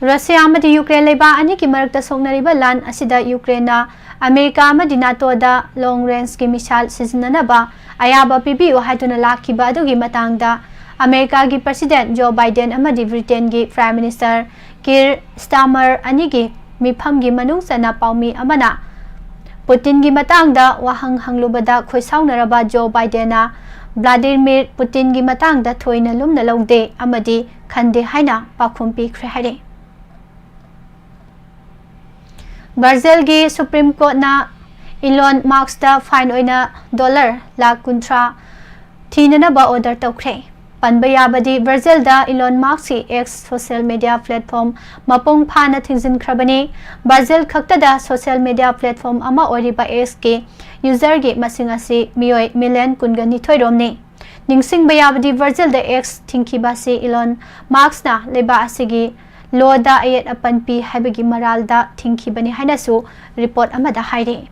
[SPEAKER 1] Russia amadi Ukraine leba ani ki marakta songnariba lan asida Ukraine na America amadi NATO da long range ki missile sizinana ba ayaba pibiu haituna lakhiba adugi matangda America gi president Joe Biden amadi Britain gi prime minister Keir Starmer ani gi mifam gi manung sana paumi amana Putin gi matangda wahang hanglubada khoisaunaraba Joe Biden na Vladimir Putin gi matangda thoina lumna longde amadi khande haina pakhumpi khre hare Brazil gi Supreme Court na Elon Musk da fine oina $1,00,000 thina ba order tawkhre Panba yabadi Brazil da Elon Musk X social media platform mapung phana thingzin khrabani. Brazil khakta da social media platform ama oriba X ke user ge masing asi miyoi million kungani thoiromni. Ningsing bayabadi Brazil da X thingki basi Elon Musk na leba asigi loda ayet apan pi habagi maral da thingki bani haina su report amada haire.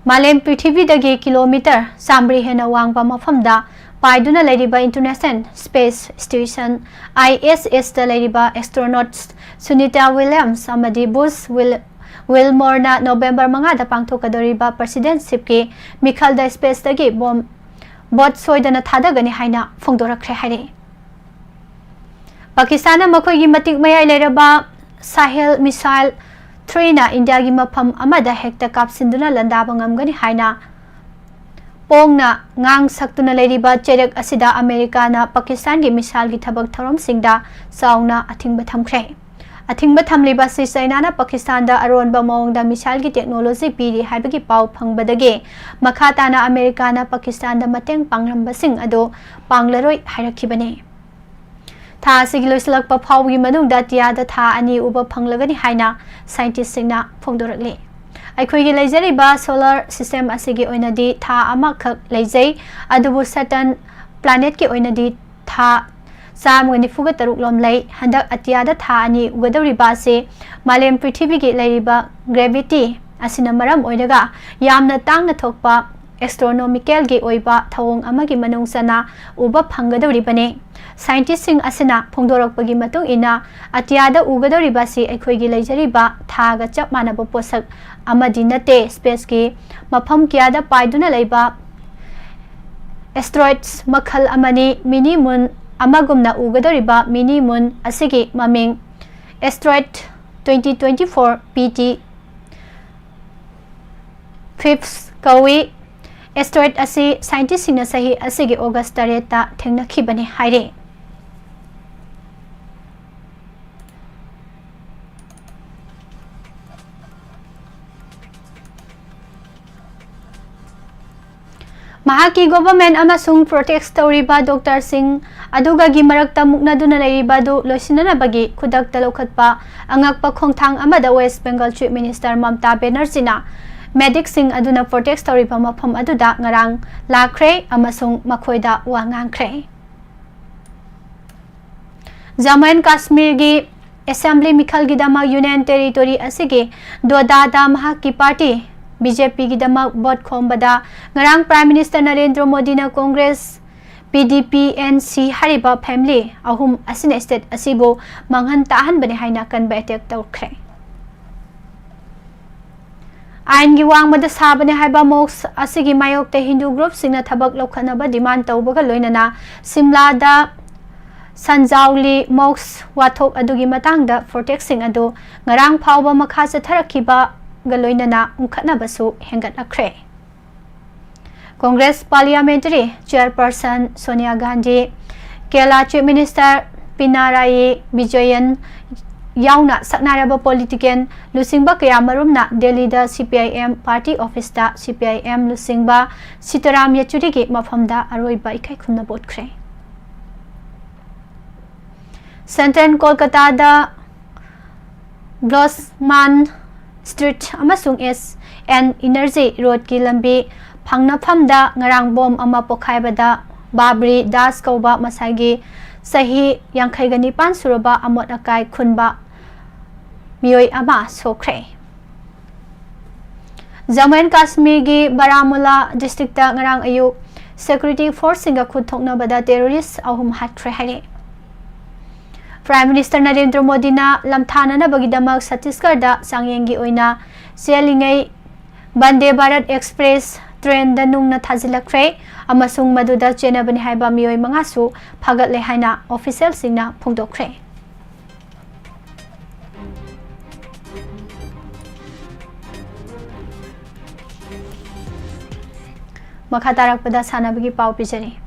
[SPEAKER 1] Malem Prithvi dagi kilometer Samri hena wangba mafamda paiduna ladiba International Space Station ISS da ladiba astronauts Sunita Williams amadi Buzz Wilmore na November mga da pangthokadoriba presidency ke Mikhal da space dagi bom bot soidana thadagani haina phongdorakre haire. Pakistan makhoi gi matik mayai leraba Sahel missile 3 na India gi mafam amada hekta kapsinduna landaba ngamgani haina pongna ngang saktuna leriba cherek asida America na Pakistan gi missile gi thabak thorom singda sauna athingba thamkhre. Athingba thamliba si China na Pakistan da aronba mawngda missile gi technology piri haibagi pau phangbadage makhata na America na Pakistan da mateng pangramba sing ado panglaroi hairakibane. Tha sigiloislak pa phawgi manungda tia da tha ani uba phanglagani haina scientist singna phongdorakle. Aikhoigi leijariba solar system asigi oinadi tha ama khak leijai adubu Saturn planet ki oinadi tha samgani fuga taruk lom lei handak atia da tha ani ugadoriba se malem prithvi gi leiriba gravity asina maram oinaga yamna tangna thokpa astronomical gi oiba thawong amagi manungsana uba phangadoribane. Scientist sing asina phongdorakpagi matung ina atiada ugadoriba si aikhoigi leijariba thaga chap manaba posak amadi nate space ki mafam kyada paiduna leiba asteroids makhal amani mini moon amagumna ugadoriba mini moon asigi maming asteroid 2024 PT 5th kawi asteroid asi scientist singna sahi asigi August 8 ta thengnakhibani haire. Mahaki government amasung protect toriba Dr. Singh aduga gi marakta muknaduna leiriba du loisinana bagi khudak talokhatpa angakpa khongthang amada West Bengal Chief Minister Mamata Banerjee na medic sing aduna protect toriba mafam aduda ngarang lakhre amasung makhoida wa ngangkhre. Jammu and Kashmir gi assembly mikhal gi dama union territory asigi doda da mahaki party BJP ki damak bot khombada ngarang Prime Minister Narendra Modi na Congress PDP NC hariba family ahum asina state asibo manghan tahan bani haina kan ba attack tawkhre. Ain gi wangmada sabani haiba mox asigi mayok te Hindu group singna thabak lokhanaba demand tawbaga loinana Simla da Sanjauli mox wathok adugi matangda protect sing adu ngarang phawba makha chatharakiba galoinana unkhatna basu hengat akre. Congress Parliamentary Chairperson Sonia Gandhi, Kerala Chief Minister Pinarayi Vijayan yauna saknaraba politician lusingba kaya marumna Delhi da CPIM party office da CPIM lusingba Sitaram Yechuri ki mafamda aroiba ikai khumna botkre. Central Kolkata da Grossman Street amasung S&N Energy Road ki lambi phangna phamda ngarang bom ama pokhaibada Babri Das kauba masagi sahi yangkhaigani pan suraba amot akai khunba miyoi ama sokre. Jammu and Kashmir gi Baramulla district ta ngarang ayu security force singa khud thokna bada terrorist ahum hatkre hare. Prime Minister Narendra Modi na lamthana na bagidamak Chhattisgarh da sangyengi oina selingai Vande Bharat Express train da nungna thajilakre amasung maduda chenabani haiba miyoi mangasu phagat le haina official singna phongdokre. Makhatarak pada sanabagi pau pijari.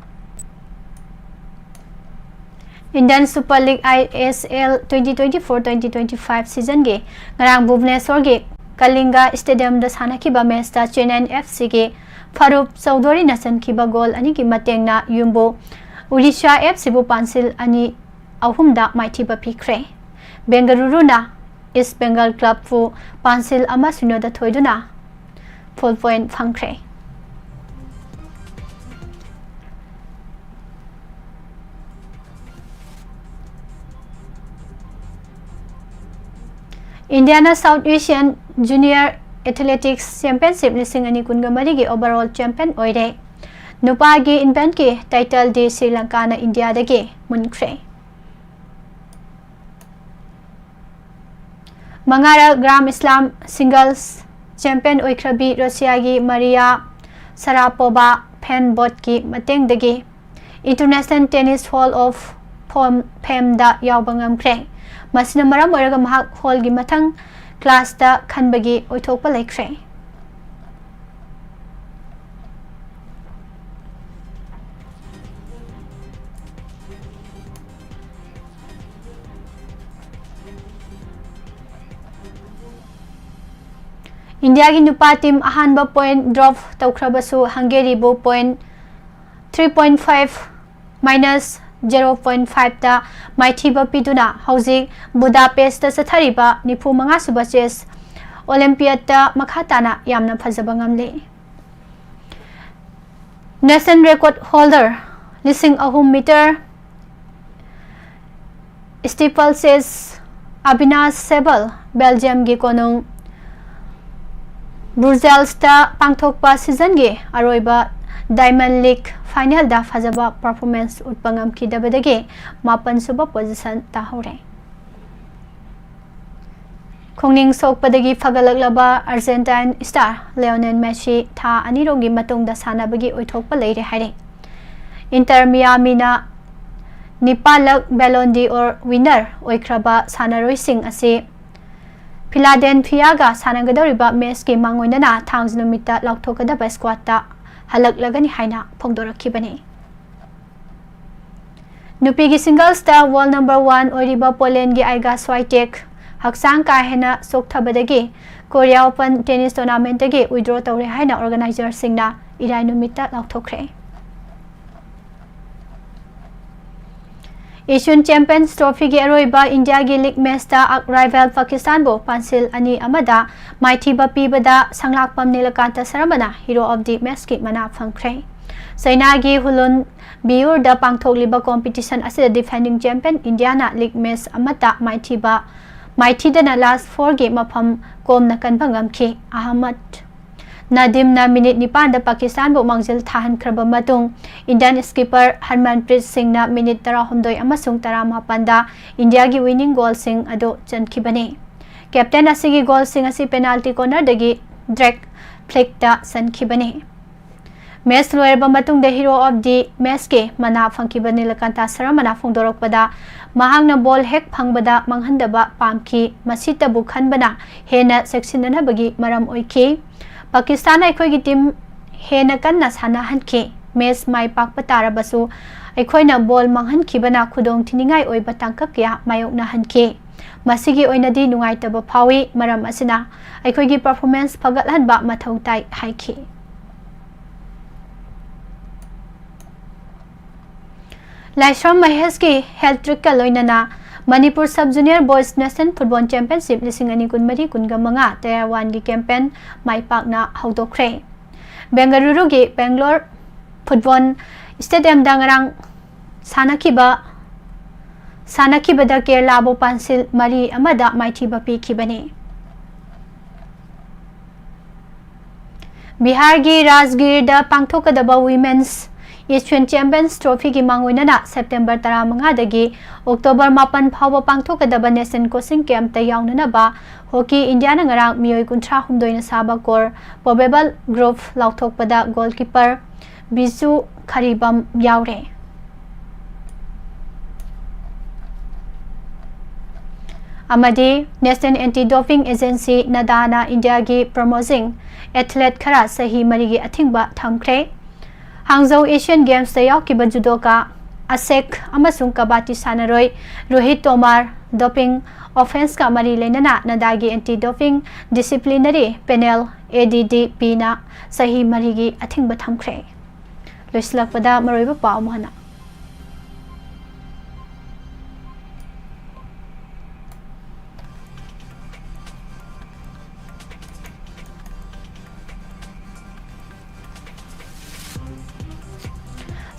[SPEAKER 1] Indian Super League ISL 2024-2025 season ge ngarang Bhubaneswar ge Kalinga Stadium da sanaki ba match da Chennai FC ge Farup Saudori na sankiba goal ani ki mateng na yumbo Ulisha FC bu pansil ani ahumda maithiba pikre. Bengaluru na East Bengal Club fu pansil ama sunoda thoiduna full point phangkre. Indiana South Asian Junior Athletics Championship lising ani kungamari gi overall champion oire. Nupagi invent ki title di Sri Lanka na India dagi munkre. Mangara Gram Islam Singles Champion oikrabi Russia gi Maria Sharapova pen bot ki mateng dagi International Tennis Hall of Fame da yaubangam kre. Masina maram oiraga mahak hall gi mathang class da khanbagi oithokpa laikre. India ki nupa team ahanba point drop taukrabasu Hungary bu point 3.5 minus 0.5 ta maithiba piduna hauji Budapest ta sathariba nifu manga suba chess Olympiad ta makhatana yamna phajaba ngamle. National record holder lising ahum meter steeplechase Abhinav Sebal Belgium gi konung Brussels ta pangthokpa season ge aroiba Diamond League final da fajaba performance utpangam ki dabadage mapan suba position ta hore. Khongning sokpadagi phagalaglaba Argentine star Lionel Messi tha anirongi matungda sanabagi oithokpa leire haire. Inter Miami na nipalak Ballon d'Or winner oikraba sanaroi sing ase Philadelphia ga sanagadoriba match ki mangoinana thangjnumita lauthokadaba squad ta halak lagani haina phongdorakhibani. Nupigi singles ta world number 1 oiriba Poland gi Iga Swiatek haksang ka hena sokthabadagi Korea Open tennis tournament gi withdraw tawre haina organizer singna irai numita lauthokre. Asian Champions Trophy gi aroiba India gi league match ta rival Pakistan bo pansil ani amada maithiba pibada sanglakpam Nilakanta Saramana hero of the match ki mana phangkre. Saina gi hulun biur da pangthokliba competition asida defending champion India na league match amata maithidana last 4 gi mafam komna kanbangam ki Ahmad Nadim na minute nipan da Pakistan bo mangjil thahan khraba matung Indian skipper Harmanpreet Singh na minute 12 amasung 18 da India gi winning goal sing ado chankhibani. Captain asigi goal sing asi penalty corner dagi direct flick da sankhibani. Match loerba matung da hero of the match ke mana phangkibani Lakanta Saramana phongdorokpada mahangna ball hek phangbada manghandaba pamki masita bu khanbana hena sectionana bagi maram oiki. Pakistan aikoi gi team hena kanna sana hanke match mai pakpa tarabasu aikoi na ball manghan khibana khudong thiningai oi batangka kya mayok na hanke masigi oinadi nungai taba phawi maram asina aikoi gi performance phagathan ba mathau tai haiki. Laishram Mahesh ki health trick ka loinana Manipur Sub Junior Boys National Football Championship lising ani kunmari kungamanga Tier 1 gi campaign mai pakna haudokre. Bengaluru gi Bangalore Football Stadium dangarang sanakiba da Kerala bo pansil mari amada maithiba pikibani. Bihar gi Rajgir da pangthokadaba Women's Asian Champions Trophy gi mangoinana September 15 dagi October 8 phawba pangthokadaba Nation Coaching Camp ta yaunana ba Hockey India na ngarang miyoi 39 na saba kor probable group lauthokpada goalkeeper Bisu Kharibam yaure. Amadi National Anti-Doping Agency Nadana India gi promoting athlete khara sahi marigi athingba thamkre. Hangzhou Asian Games ta yaukiba judoka Asek amasung kabati sanaroi Rohit Tomar doping offense ka mari lenana nadagi anti-doping disciplinary panel ADDP na sahi marigi athingba thamkhre loislakpada maroiba paw mohana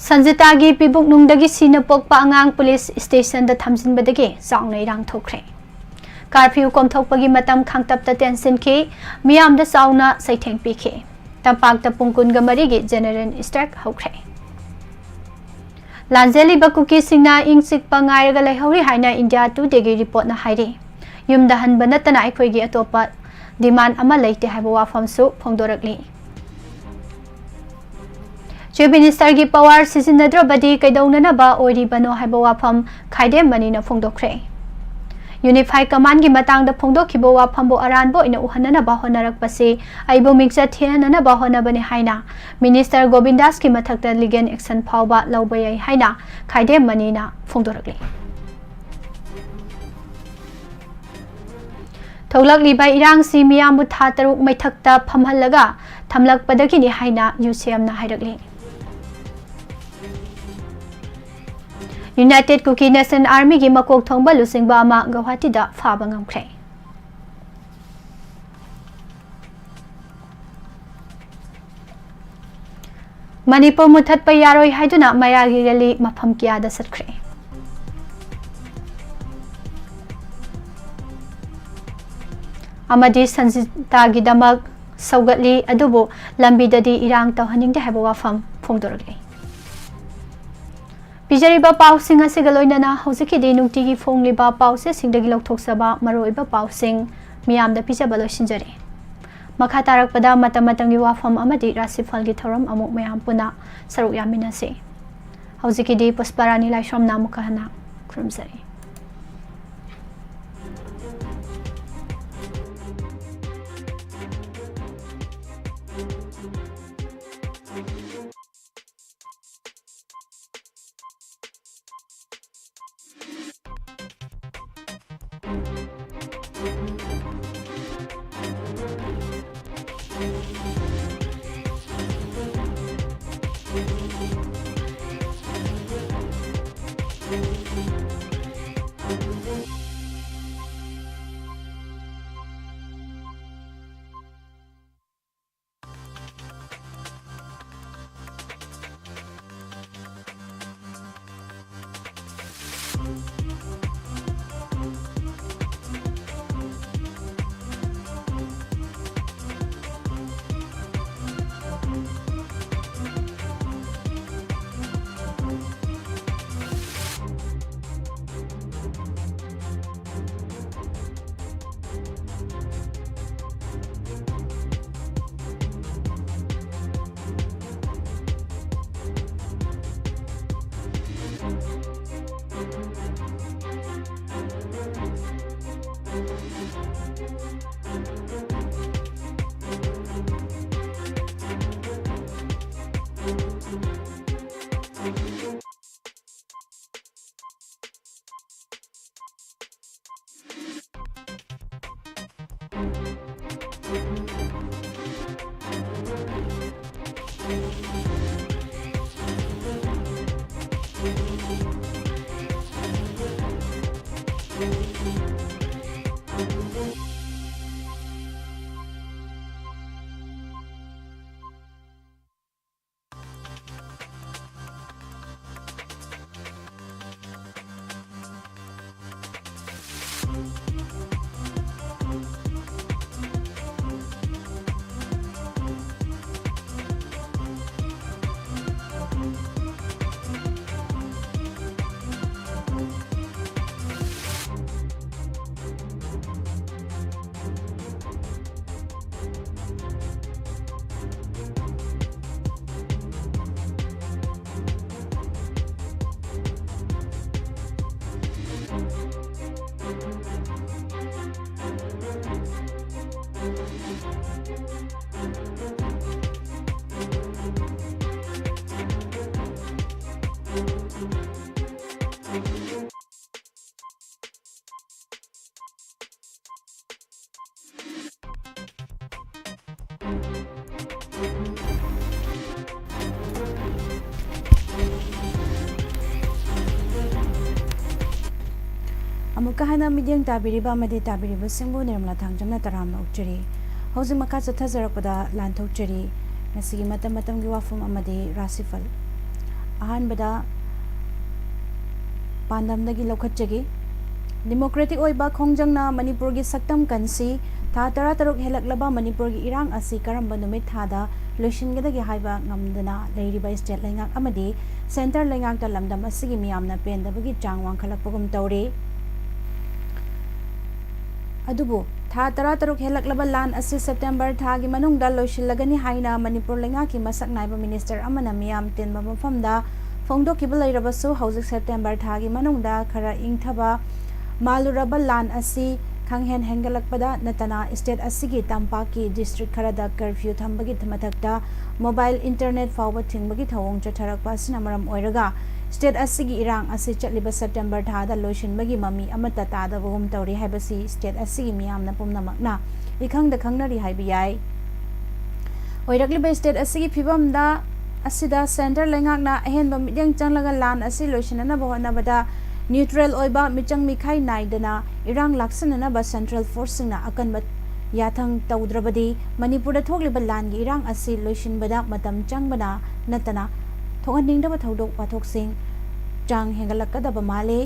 [SPEAKER 1] Sanjitagi pibuk nungdagi sinapokpa angang police station da thamjinbadagi chawnai rang thokre curfew komthokpagi matam khangtapta tension ki miyam da chauna saitheng pikhe tampakta pungkun ga marigi general strike hokre lanjeli bakuki singna ingchik pangairaga laihori haina India Today gi report na hairi yumda hanba natana aikhoi gi atopa demand ama leite haiba wafam su phongdorakli Chief Minister gi power sizinadrobadi kaidonanaba oiribano haiba wafam khaidem manina phongdokre Unified Command gi matang da phongdokhiba wafam bo aranbo ina uhananaba honarakpase aibo mingcha thenanaba honabani haina Minister Govindas ki mathakta legal action phawba lawbayai haina khaidem manina phongdorakli Thoglakli bai irang si miyambu tha taruk maithakta phamhallaga thamlakpadagi ni haina UCM na hairakli United Kuki National Army gi makok thongba lusingba ama Guwahati da phaba ngamkhre Manipur muthat pa yaroi haiduna mayagi rally mafam kya da satkre Amadi sanjita gi damak saugatli adubu lambi dadi irang tawhaning de haiba wafam phongdoragli Bijariba pausing asigaloinana hojikidi nungtigi phongliba pause singdagi lokthoksaba maroiba pausing miyamda pijabalo sinjare makha tarakpada matamatanggi wafam amadi RASHI gi thoram amuk mayam puna saruk yaminase hojikidi pusparani laishom namukahana krumsari
[SPEAKER 2] kahana midyang tabiriba amadi tabiriba singbu nirmala thangjamna taramna ukjari hojik makha chathajarakpada lanthokjari ngasigi matam-matamgi wafam amadi rashifal ahanbada pandamdagi lokhatjagi democratic oiba khongjangna manipur gi saktam kansi tha tara taruk helaklaba manipur gi irang asi karamba numit thada loisinggadagi haiba ngamdana leiriba state lengak amadi center lengak ta lamdam asigi miyamna pendabagi changwang khalakpagum tawre adubu tha tara taruk helaklaba lan asi september thagi manungda loisilagani haina manipur lengak ki masak naiba minister amana miyam tenba mafamda phongdokiba leirabasu hojik september thagi manungda khara ingthaba maluraba lan asi khanghen hengalakpada natana state asigi tampaki district kharada curfew thambagi thamathakta mobile internet fawba thingbagi thawong chatharakpa sinamaram oiraga state asigi irang asi chatliba september thada loishinbagi mami amata tadabagum tawri haibasi state asigi miyamna pumnamakna ikhangda khangnari haibi yai oirakliba state asigi phibamda asida center lengakna ahenba midyang changlaga lan asi loishinana bahonabada neutral oiba michang mikhai naidana irang laksanana ba central force singna akanba yathang tawdrabadi manipur da thokliba lan gi irang asi loishinbada matam changbana natana thokaningdaba thodok pathok sing chang hengalakadaba male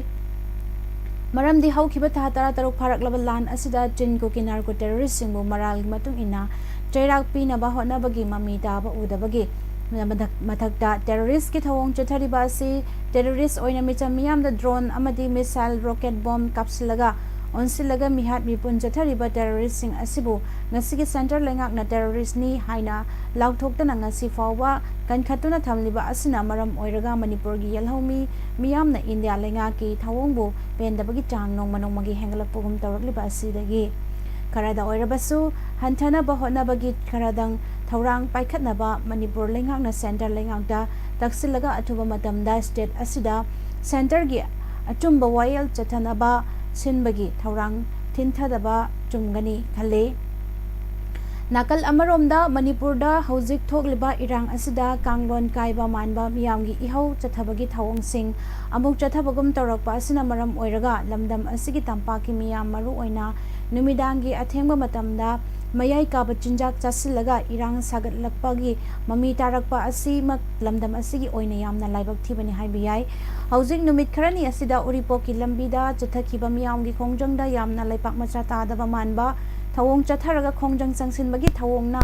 [SPEAKER 2] maramdi haukiba tha tara taruk pharaklaba lan asida chin ko kinar ko terrorist singbu maral gi matung ina chairak pina ba honabagi mami daba udabagi mathakta terrorist ki thawong chathariba asi terrorist oina micham miyam da drone amadi missile rocket bomb kapsilaga onsilaga mihat mipun chathariba terrorist sing asibu ngasigi center lengak na terrorist ni haina laukthokta na ngasi fawwa kan khatuna thamliba asina maram oiraga manipur gi yalhomi miyam na india lenga ki thawong bu pendabagi chang nong manong magi hengalapugum tawrakliba asidagi karada oirabasu hanthana ba honabagi karadang thaurang paikhatnaba manipur lengakna center lengakta taksilaga athuba matamda state asida center gi achumba wayal chathanaba sinbagi thaurang thinthadaba chumgani khale nakal amaromda manipurda hojik thokliba irang asida kanglon kaiba manba miyamgi ihau chathabagi thawong sing amuk chathabagum tawrakpa asina maram oiraga lamdam asigi tampaki miyam maru oina numidangi athengba matamda mayai kaba chinjak chasilaga irang sagat lakpagi mami tarakpa asimak lamdam asigi oina yamna laibak thibani haibiyai hojik numit kharani asida uripoki lambida chathakiba miyamgi khongjangda yamna laipak macha tadaba manba thawong chatharaga khongjang changsinbagi thawongna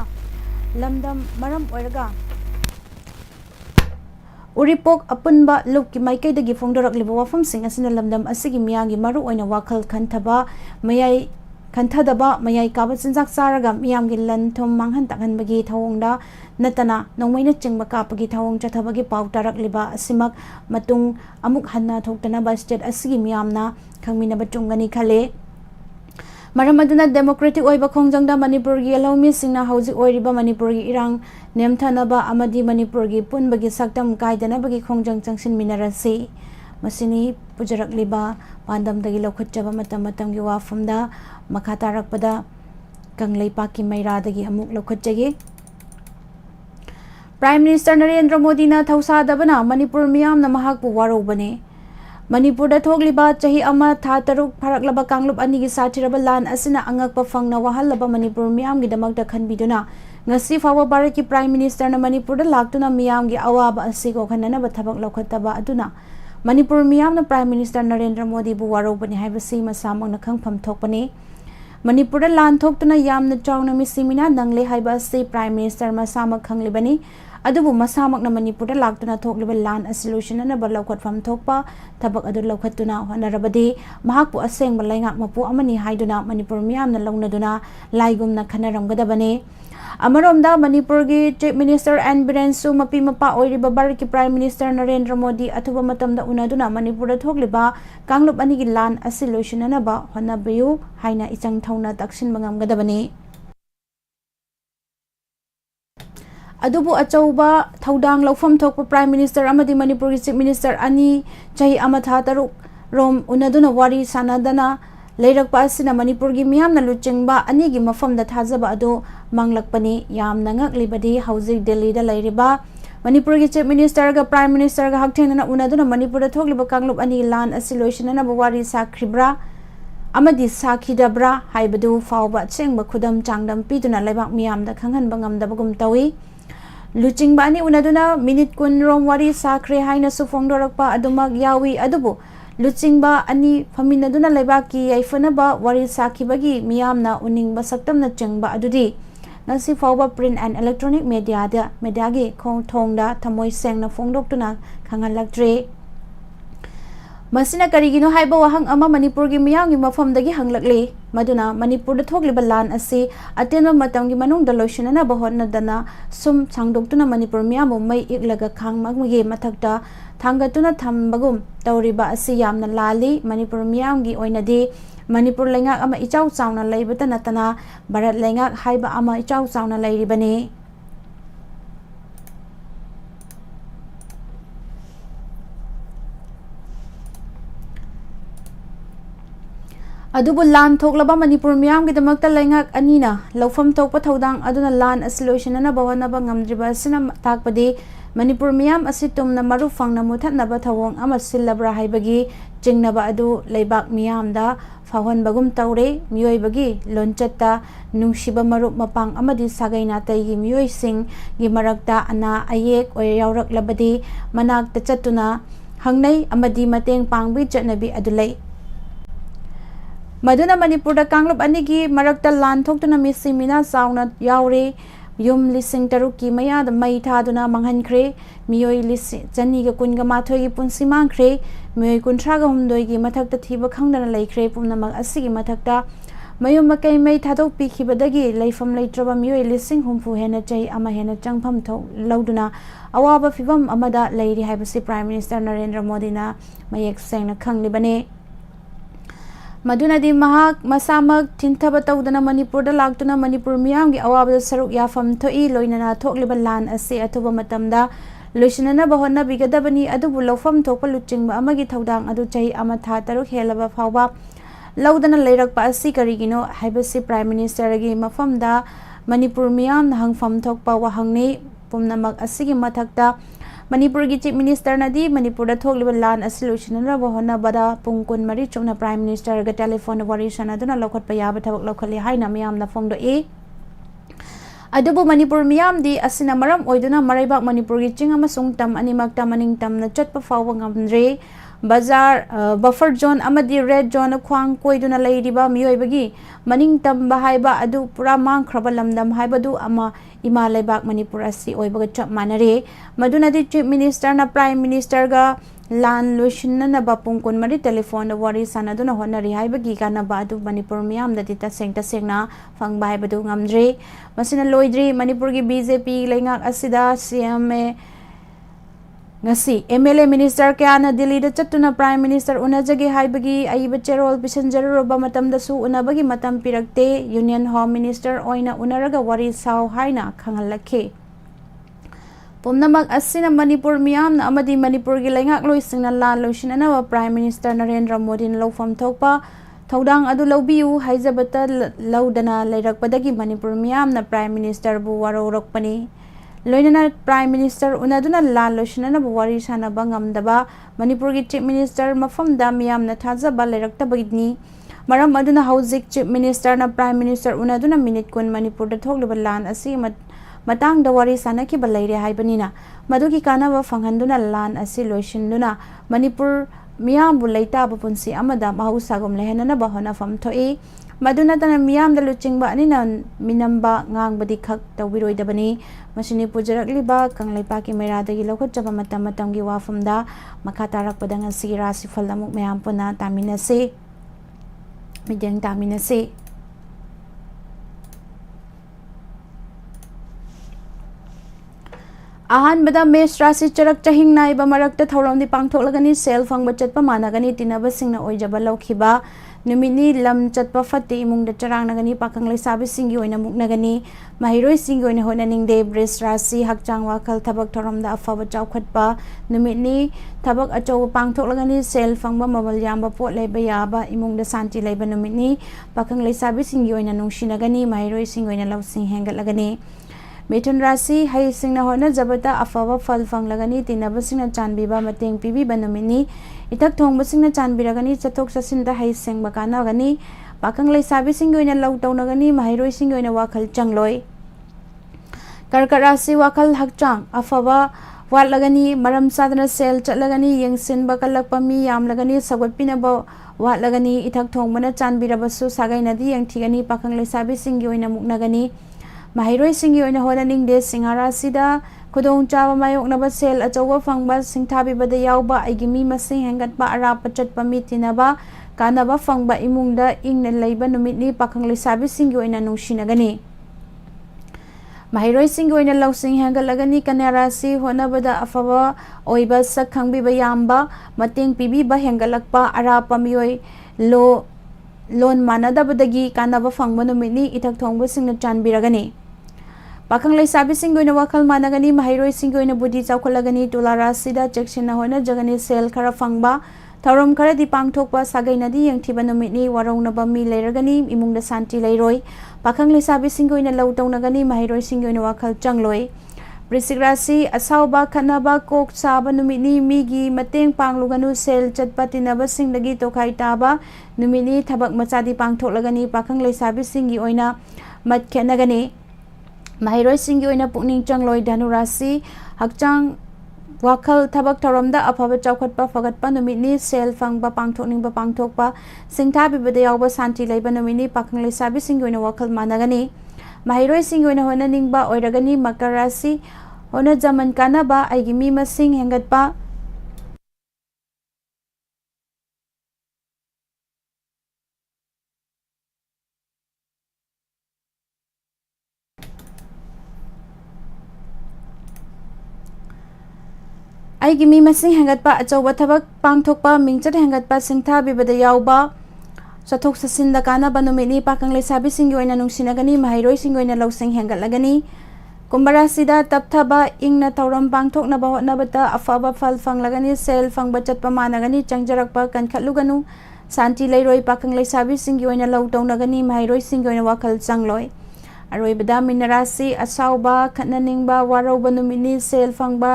[SPEAKER 2] lamdam maram oiraga uripok apunba lukki maikaidagi phongdorakliba wafam sing asina lamdam asigi miyangi maru oina wakhal khanthaba mayai kanthadaba mayai kaba chinjak charaga miyamgi lan thom manghan takhanbagi thawongda natana nongmaina chingba kapagi thawong chathabagi pau tarakliba asimak matung amuk hanna thoktana ba state asigi miyamna khangmina batungani khale maram aduna democratic oiba khongjangda manipur gi alawmi singna hojik oiriba manipur gi irang nemthanaba amadi manipur gi punbagi saktam kaidanabagi khongjang changsin minarasi masini pujarakliba pandamdagi lokhatjaba matam-matamgi wafamda makha tarakpada kangleipaki mairadagi amuk lokhatjagi Prime Minister Narendra Modi na thausadabana Manipur miyamna mahakpu warobane Manipur da thogliba chahi ama tha taruk pharaklaba kanglup anigi sathiraba lan asina angakpa fangna wahallaba Manipur miyamgi damakta khanbiduna ngasi fawa Bharat ki Prime Minister na Manipur da laktuna miyamgi awaba asigo khanana ba thabak lokhataba aduna Manipur miyamna Prime Minister Narendra Modi bu warobani haibasi masamangna khangpham thokpani Manipur da lan thoktuna yamna chawna misimina nangle haibasi Prime Minister masamak khanglibani adubu masamakna Manipur da laktuna thokliba lan solution na ba lokhatpham thokpa thabak adu lokhatuna honarabadi mahakpu asengba laingak mapu amani haiduna Manipur miyamna longnaduna laigumna khanaramgadabani Amaromda Manipur gi Chief Minister and Biren Su mapi mapa oiriba Bharat ki Prime Minister Narendra Modi athuba matamda unaduna Manipur da thokliba kanglup ani gi lan asi loisinana ba honabayu haina ichang thauna taksin bangamgadabani adubu achauba thaudang laufam thokpa Prime Minister amadi Manipur gi Chief Minister ani chahi amatha taruk rom unaduna wari sanadana leirakpa asina Manipur gi miyamna luchingba ani gi mafamda thajaba adu manglakpani yamna ngaklibadi hojik Delhi da leiriba Manipur gi Chief Minister ga Prime Minister ga hakthengna unaduna Manipur da thokliba kanglup ani lan asi loisinana ba wari sakribra amadi sakhidabra haibadu fawba chengba khudam changdam piduna laibak miyamda khanghanba ngamdabagum tawi luchingba ani unaduna minute kun rom wari sakre haina su phongdorakpa adumak yawi adubu luchingba ani faminaduna laibaki yaifanaba wari sakhibagi miyamna uningba saktamna chengba adudi ngasi fawba print and electronic media da mediagi khong thongda thamoi sengna phongdoktuna khangalaktre masina karigino haiba wahang ama manipur gi miyang gi mafam dagi hanglakle maduna manipur da thokliba lan asi atenba matam gi manung da loishana ba honna dana sum changdoktuna manipur miyam mai iklaga khangmagi mathakta thangatuna thambagum tawriba asi yamna lali manipur miyam gi oinadi manipur lengak ama ichau chauna leibata natana bharat lengak haiba ama ichau chauna leiribani adubu lan thoklaba manipur miyam gi damakta lengak anina lawfam thokpa thodang aduna lan asolution na bawana ba ngamdriba sina takpadi manipur miyam asitum na maru fangna muthatna ba thawong ama sillabra haibagi jingnaba adu leibak miyam da fahon bagum tawre miyoi bagi lonchatta nungsiba marup mapang amadi sagaina taigi miyoi sing gi marakta ana ayek oy yaurak labadi manak ta chatuna hangnai amadi mateng pangbi chatnabi adulai maduna manipur da kanglop anigi marakta lan thoktuna misimina sauna yaure yum lising taruki maya da mai thaduna manghankhre miyoi lisi chani ga kunga mathoi gi punsi mangkhre miyoi kunthra ga humdoi gi mathakta thiba khangdana laikhre pumnamak asigi mathakta mayum makai mai thadok pi khibadagi laifam leitraba miyoi lising humfu hena chai ama hena changpham tho lauduna awaba fibam amada leiri haibasi prime minister Narendra Modi na mayek sengna khanglibane madunadi mahak masamak thintaba tawdana manipur da laktuna manipur miyam gi awabda saruk yafam thoi loinana thokliba lan ase athuba matamda loishinana bahonna bigadabani adubu lawfam thokpa luchingba amagi thodang adu chai ama tha taruk helaba fawba laudana leirakpa asi karigino haibasi prime minister gi mafamda manipur miyam hangfam thokpa wahangni pumnamak asigi mathakta manipur gi chief minister nadi manipur da thokliba lan asolution na bahona bada pungkun mari chungna prime minister ga telephone wari sana duna lokhat pa yaba thabak lokhali haina miyam na phongdo e adubu manipur miyam di asina maram oiduna maraibak manipur gi ching ama sungtam animak ta maning tam na chatpa fawang ngamdre bazar buffer zone amadi red zone khwang koiduna leiriba miyoi bagi maning tam bahaiba adu pura mang khraba lamdam haibadu ama ima leibak manipur asi oibaga chap manare madunadi chief minister na prime minister ga lan loishinna na bapungkun mari telephone da wari sanaduna honari haibagi kana ba adu manipur miyam da ta sengna phangba haibadu ngamdre masina loidri manipur gi BJP lengak asida CMA ngasi MLA minister kaya Delhi da chatuna prime minister unajagi haibagi aiba cherol pisanjaruba matam da su unabagi matam pirakte union home minister oina unaraga wari saw haina khangalakhe pumnamak asina manipur miyam na amadi manipur gi lengak loisingna la loishinana wa prime minister Narendra Modi lawfam thokpa thodang adu lawbiu haijabata laudana leirakpadagi manipur miyam na prime minister bu warorokpani loinana prime minister unaduna la loishinana buwari sana bangamdaba manipur gi chief minister mafam da miyam na thajaba leiraktabagni maram aduna hauzik chief minister na prime minister unaduna minute kun manipur da thokliba lan asi matang da wari sana ki balaire haibanina madugi kana wa fanghanduna lan asi loishinduna manipur miyam bu leita bu punsi amada mahusagom lehenana bahona fam thoi maduna tana miyam da luchingba anina minamba ngangbadi khak tawbiroidabani masini pujarakliba kanglaipa ki meradagi lokhatjaba matam gi wafamda makha tarakpada ngasi rasi phal amuk mayam puna taminase mideng taminase ahan bada mesh rasi charak chahing nai ba marakta thoromdi pangthoklagani sel fangba chatpa managani tinaba singna oijaba lokhiba numini lam chatpa fatti imung da charang nagani pakang leisabi singi oina muknagani mahiroi singi oina honaning de bres rasi hakchang wakal thabak thorom da afaba chawkhatpa numini thabak achaw pangthoklagani sel fangba mabal yamba pot leiba yaba imung da santi leiba numini pakang leisabi singi oina nungsinagani mahiroi singi oina lawsing hengatlagani मिथुन राशि हईसिंगना होनजबदा अफबा फल फंगलगनी तिनबसिंगना चानबीबा मतेंग पीबीबा नुमितनी इथक थोंगबसिंगना चानबीरगनी चथोक चसिनदा हईसिंगबा कानागनी पाखंग लैसाबीसिंग ओइना लौ तौनगनी महैरोइसिंग ओइना वाखल चंगलोय कर्कट राशि वाखल हकचांग अफबा वाटलगनी मरम चादना cell चटलगनी यंगसिनबा कलकपा मी यामलगनी सगोटपिनबा वाटलगनी इथक थोंगबना चानबीरबसु सागैनदी यंगथिगनी पाखंग लैसाबीसिंग ओइना मुक्नगनी महैरोइसिंग ओइना होननिंगदे सिंह राशिदा खुदोंग चाबा मायोकनबा cell अचौबा फंगबा सिंथाबीबदा यावबा आइगी मी मसिंग हेंगटबा अरापा चटपा मी तिनबा कानबा फंगबा इमुंगदा इंगना लैबा नुमितनी पाखंग लैसाबीसिंग ओइना नुंसिनगनी महैरोइसिंग ओइना लौसिंग हेंगलगनी कन्या राशि होनबदा अफबा ओइबा सक खंगबीबा यामबा मतेंग पीबीबा हेंगलकपा अरापा मियोय loan मानदबदगी कानबा फंगबा नुमितनी इथक थोंगबसिंगना चानबीरगनी पाखंग लैसाबीसिंग ओइना वाखल मानगनी महैरोइसिंग ओइना बुद्धि चौखलगनी तुला राशिदा चेक्सिना होनजगनी सेल खरा फंगबा थौरम खरदी पांगथोकपा सागैनदी यंगथिबा नुमितनी वारौनबा मी लेरगनी इमुंगदा शांति लैरोय पाखंग लैसाबीसिंग ओइना लौ तौनगनी महैरोइसिंग ओइना वाखल चंगलोय वृश्चिक राशि असावबा खनबा कोक चाबा नुमितनी मीगी मतेंग पांगलुगनु सेल चटपा तिनबसिंगदगी तोखाई ताबा नुमितनी थबक मचादी पांगथोकलगनी पाखंग लैसाबीसिंगी ओइना मत खेनगनी महैरोइसिंगी ओइना पुकनिंग चंगलोय धनु राशि हकचांग वाखल थबक थौरमदा अफबा चौखटपा फगटपा नुमितनी सेल फंगबा पांगथोकनिंगबा पांगथोकपा सिंथाबीबदा यावबा शांति लैबा नुमितनी पाखंग लैसाबीसिंगी ओइना वाखल मानगनी महैरोइसिंगी ओइना होननिंगबा ओइरगनी मकर राशि होना जमन कानबा आइगी मी मसिंग हेंगटपा आइगी मी मसिंग हेंगटपा अचौबा थबक पांगथोकपा मिंगचट हेंगटपा सिंथाबीबदा यावबा चथोक चसिनदा कानबा नुमितनी पाखंग लैसाबीसिंगी ओइना नुंसिनगनी महैरोइसिंग ओइना लौसिंग हेंगटलगनी कुंभ राशिदा तपथबा इंगना थौरम पांगथोकनबा होटनबदा अफबा फल फंगलगनी सेल फंगबा चटपा मानगनी चंगजरकपा कनखटलुगनु शांति लैरोय पाखंग लैसाबीसिंगी ओइना लौ तौनगनी महैरोइसिंगी ओइना वाखल चंगलोय अरोइबदा मीन राशि असावबा खननिंगबा वारौबा नुमितनी सेल फंगबा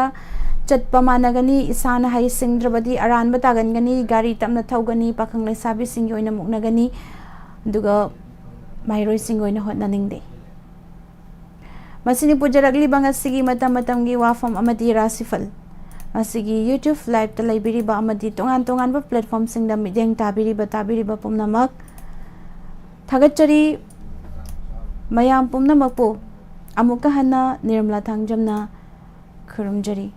[SPEAKER 2] चटपा मानगनी इसाना हईसिंद्रबदी अरानबा तागनगनी गाड़ी तपना थौगनी पाखंग लैसाबीसिंगी ओइना मुक्नगनी दुगा महैरोइसिंग ओइना होटननिंगदे मसिनी पुजरगलिबा ngasiगी matam-matamgi wafam amadi rasifal asigi YouTube live ta laibiriba amadi tongan ba platform singda mideng tabiriba pumnamak thagachari mayam pumnamak po amuka hana nirmala thangjamna khurumjari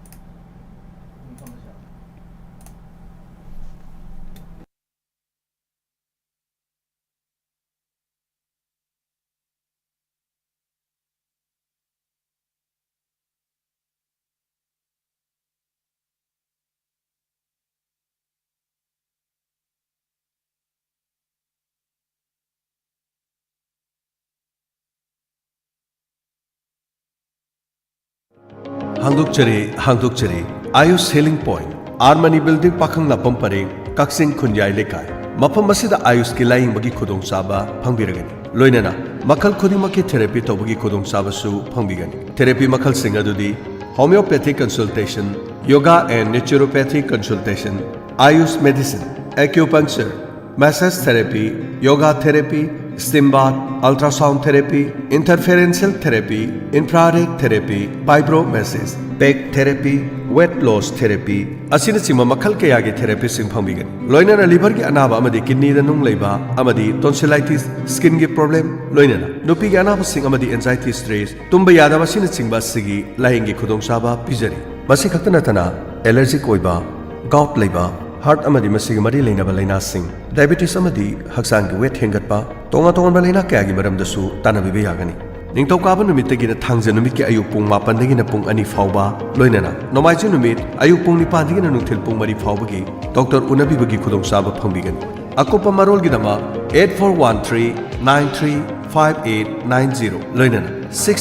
[SPEAKER 3] हांगदोकचरे आयुष हेलिंग पॉइंट आर्मनी building पाखंग नापम परेंग कक्सिंग खुंजाई लेकाय मफम मसिदा आयुष की लाइंग बगी खुदोंग चाबा फंगबिरगनी लोइनना मखल खुदिमकी थेरेपी तौबगी खुदोंग चाबसु फंगबिगनी थेरेपी मखल सिंग अदुदी homeopathic consultation yoga and naturopathic consultation AYUSH medicine acupuncture massage therapy yoga therapy steam bath ultrasound therapy interferential therapy infrared therapy फाइब्रोमेसिस pack therapy weight loss therapy असिनचिमा मखल कयागी थेरेपी सिंग फंगबिगनी लोइनना लिवर की अनाबा अमदी किडनी दा नुंग लैबा अमदी टॉन्सिलाइटिस स्किन की प्रॉब्लम लोइनना नुपी की अनाबा सिंग अमदी एंजाइटी स्ट्रेस तुंबा यादबा सिनचिंबा सिगी लाइंगी खुदोंसाबा पिजरी मसि खक्ता नतना एलर्जिक ओइबा गाउट लैबा हार्ट अमदी मसिगी मरी लेनबा लैना सिंग डायबिटीज अमदी हक्सांग की वेट हेंगटपा तोंगा लैना कयागी मरमदसु तानबिबे यागनी निंगथौकाबा नुमितगिना थांजे नुमित की अयुक पुंग 8 पुंग 2 फावबा लोइनना नोमाइजु नुमित अयुक पुंग 9 नुंथिल पुंग 3 फावबगी डॉक्टर उनबिबगी खुदोंसाबा फंगबिगनी अकोपा मरोलगिदमा 8413935890 लोइनना 6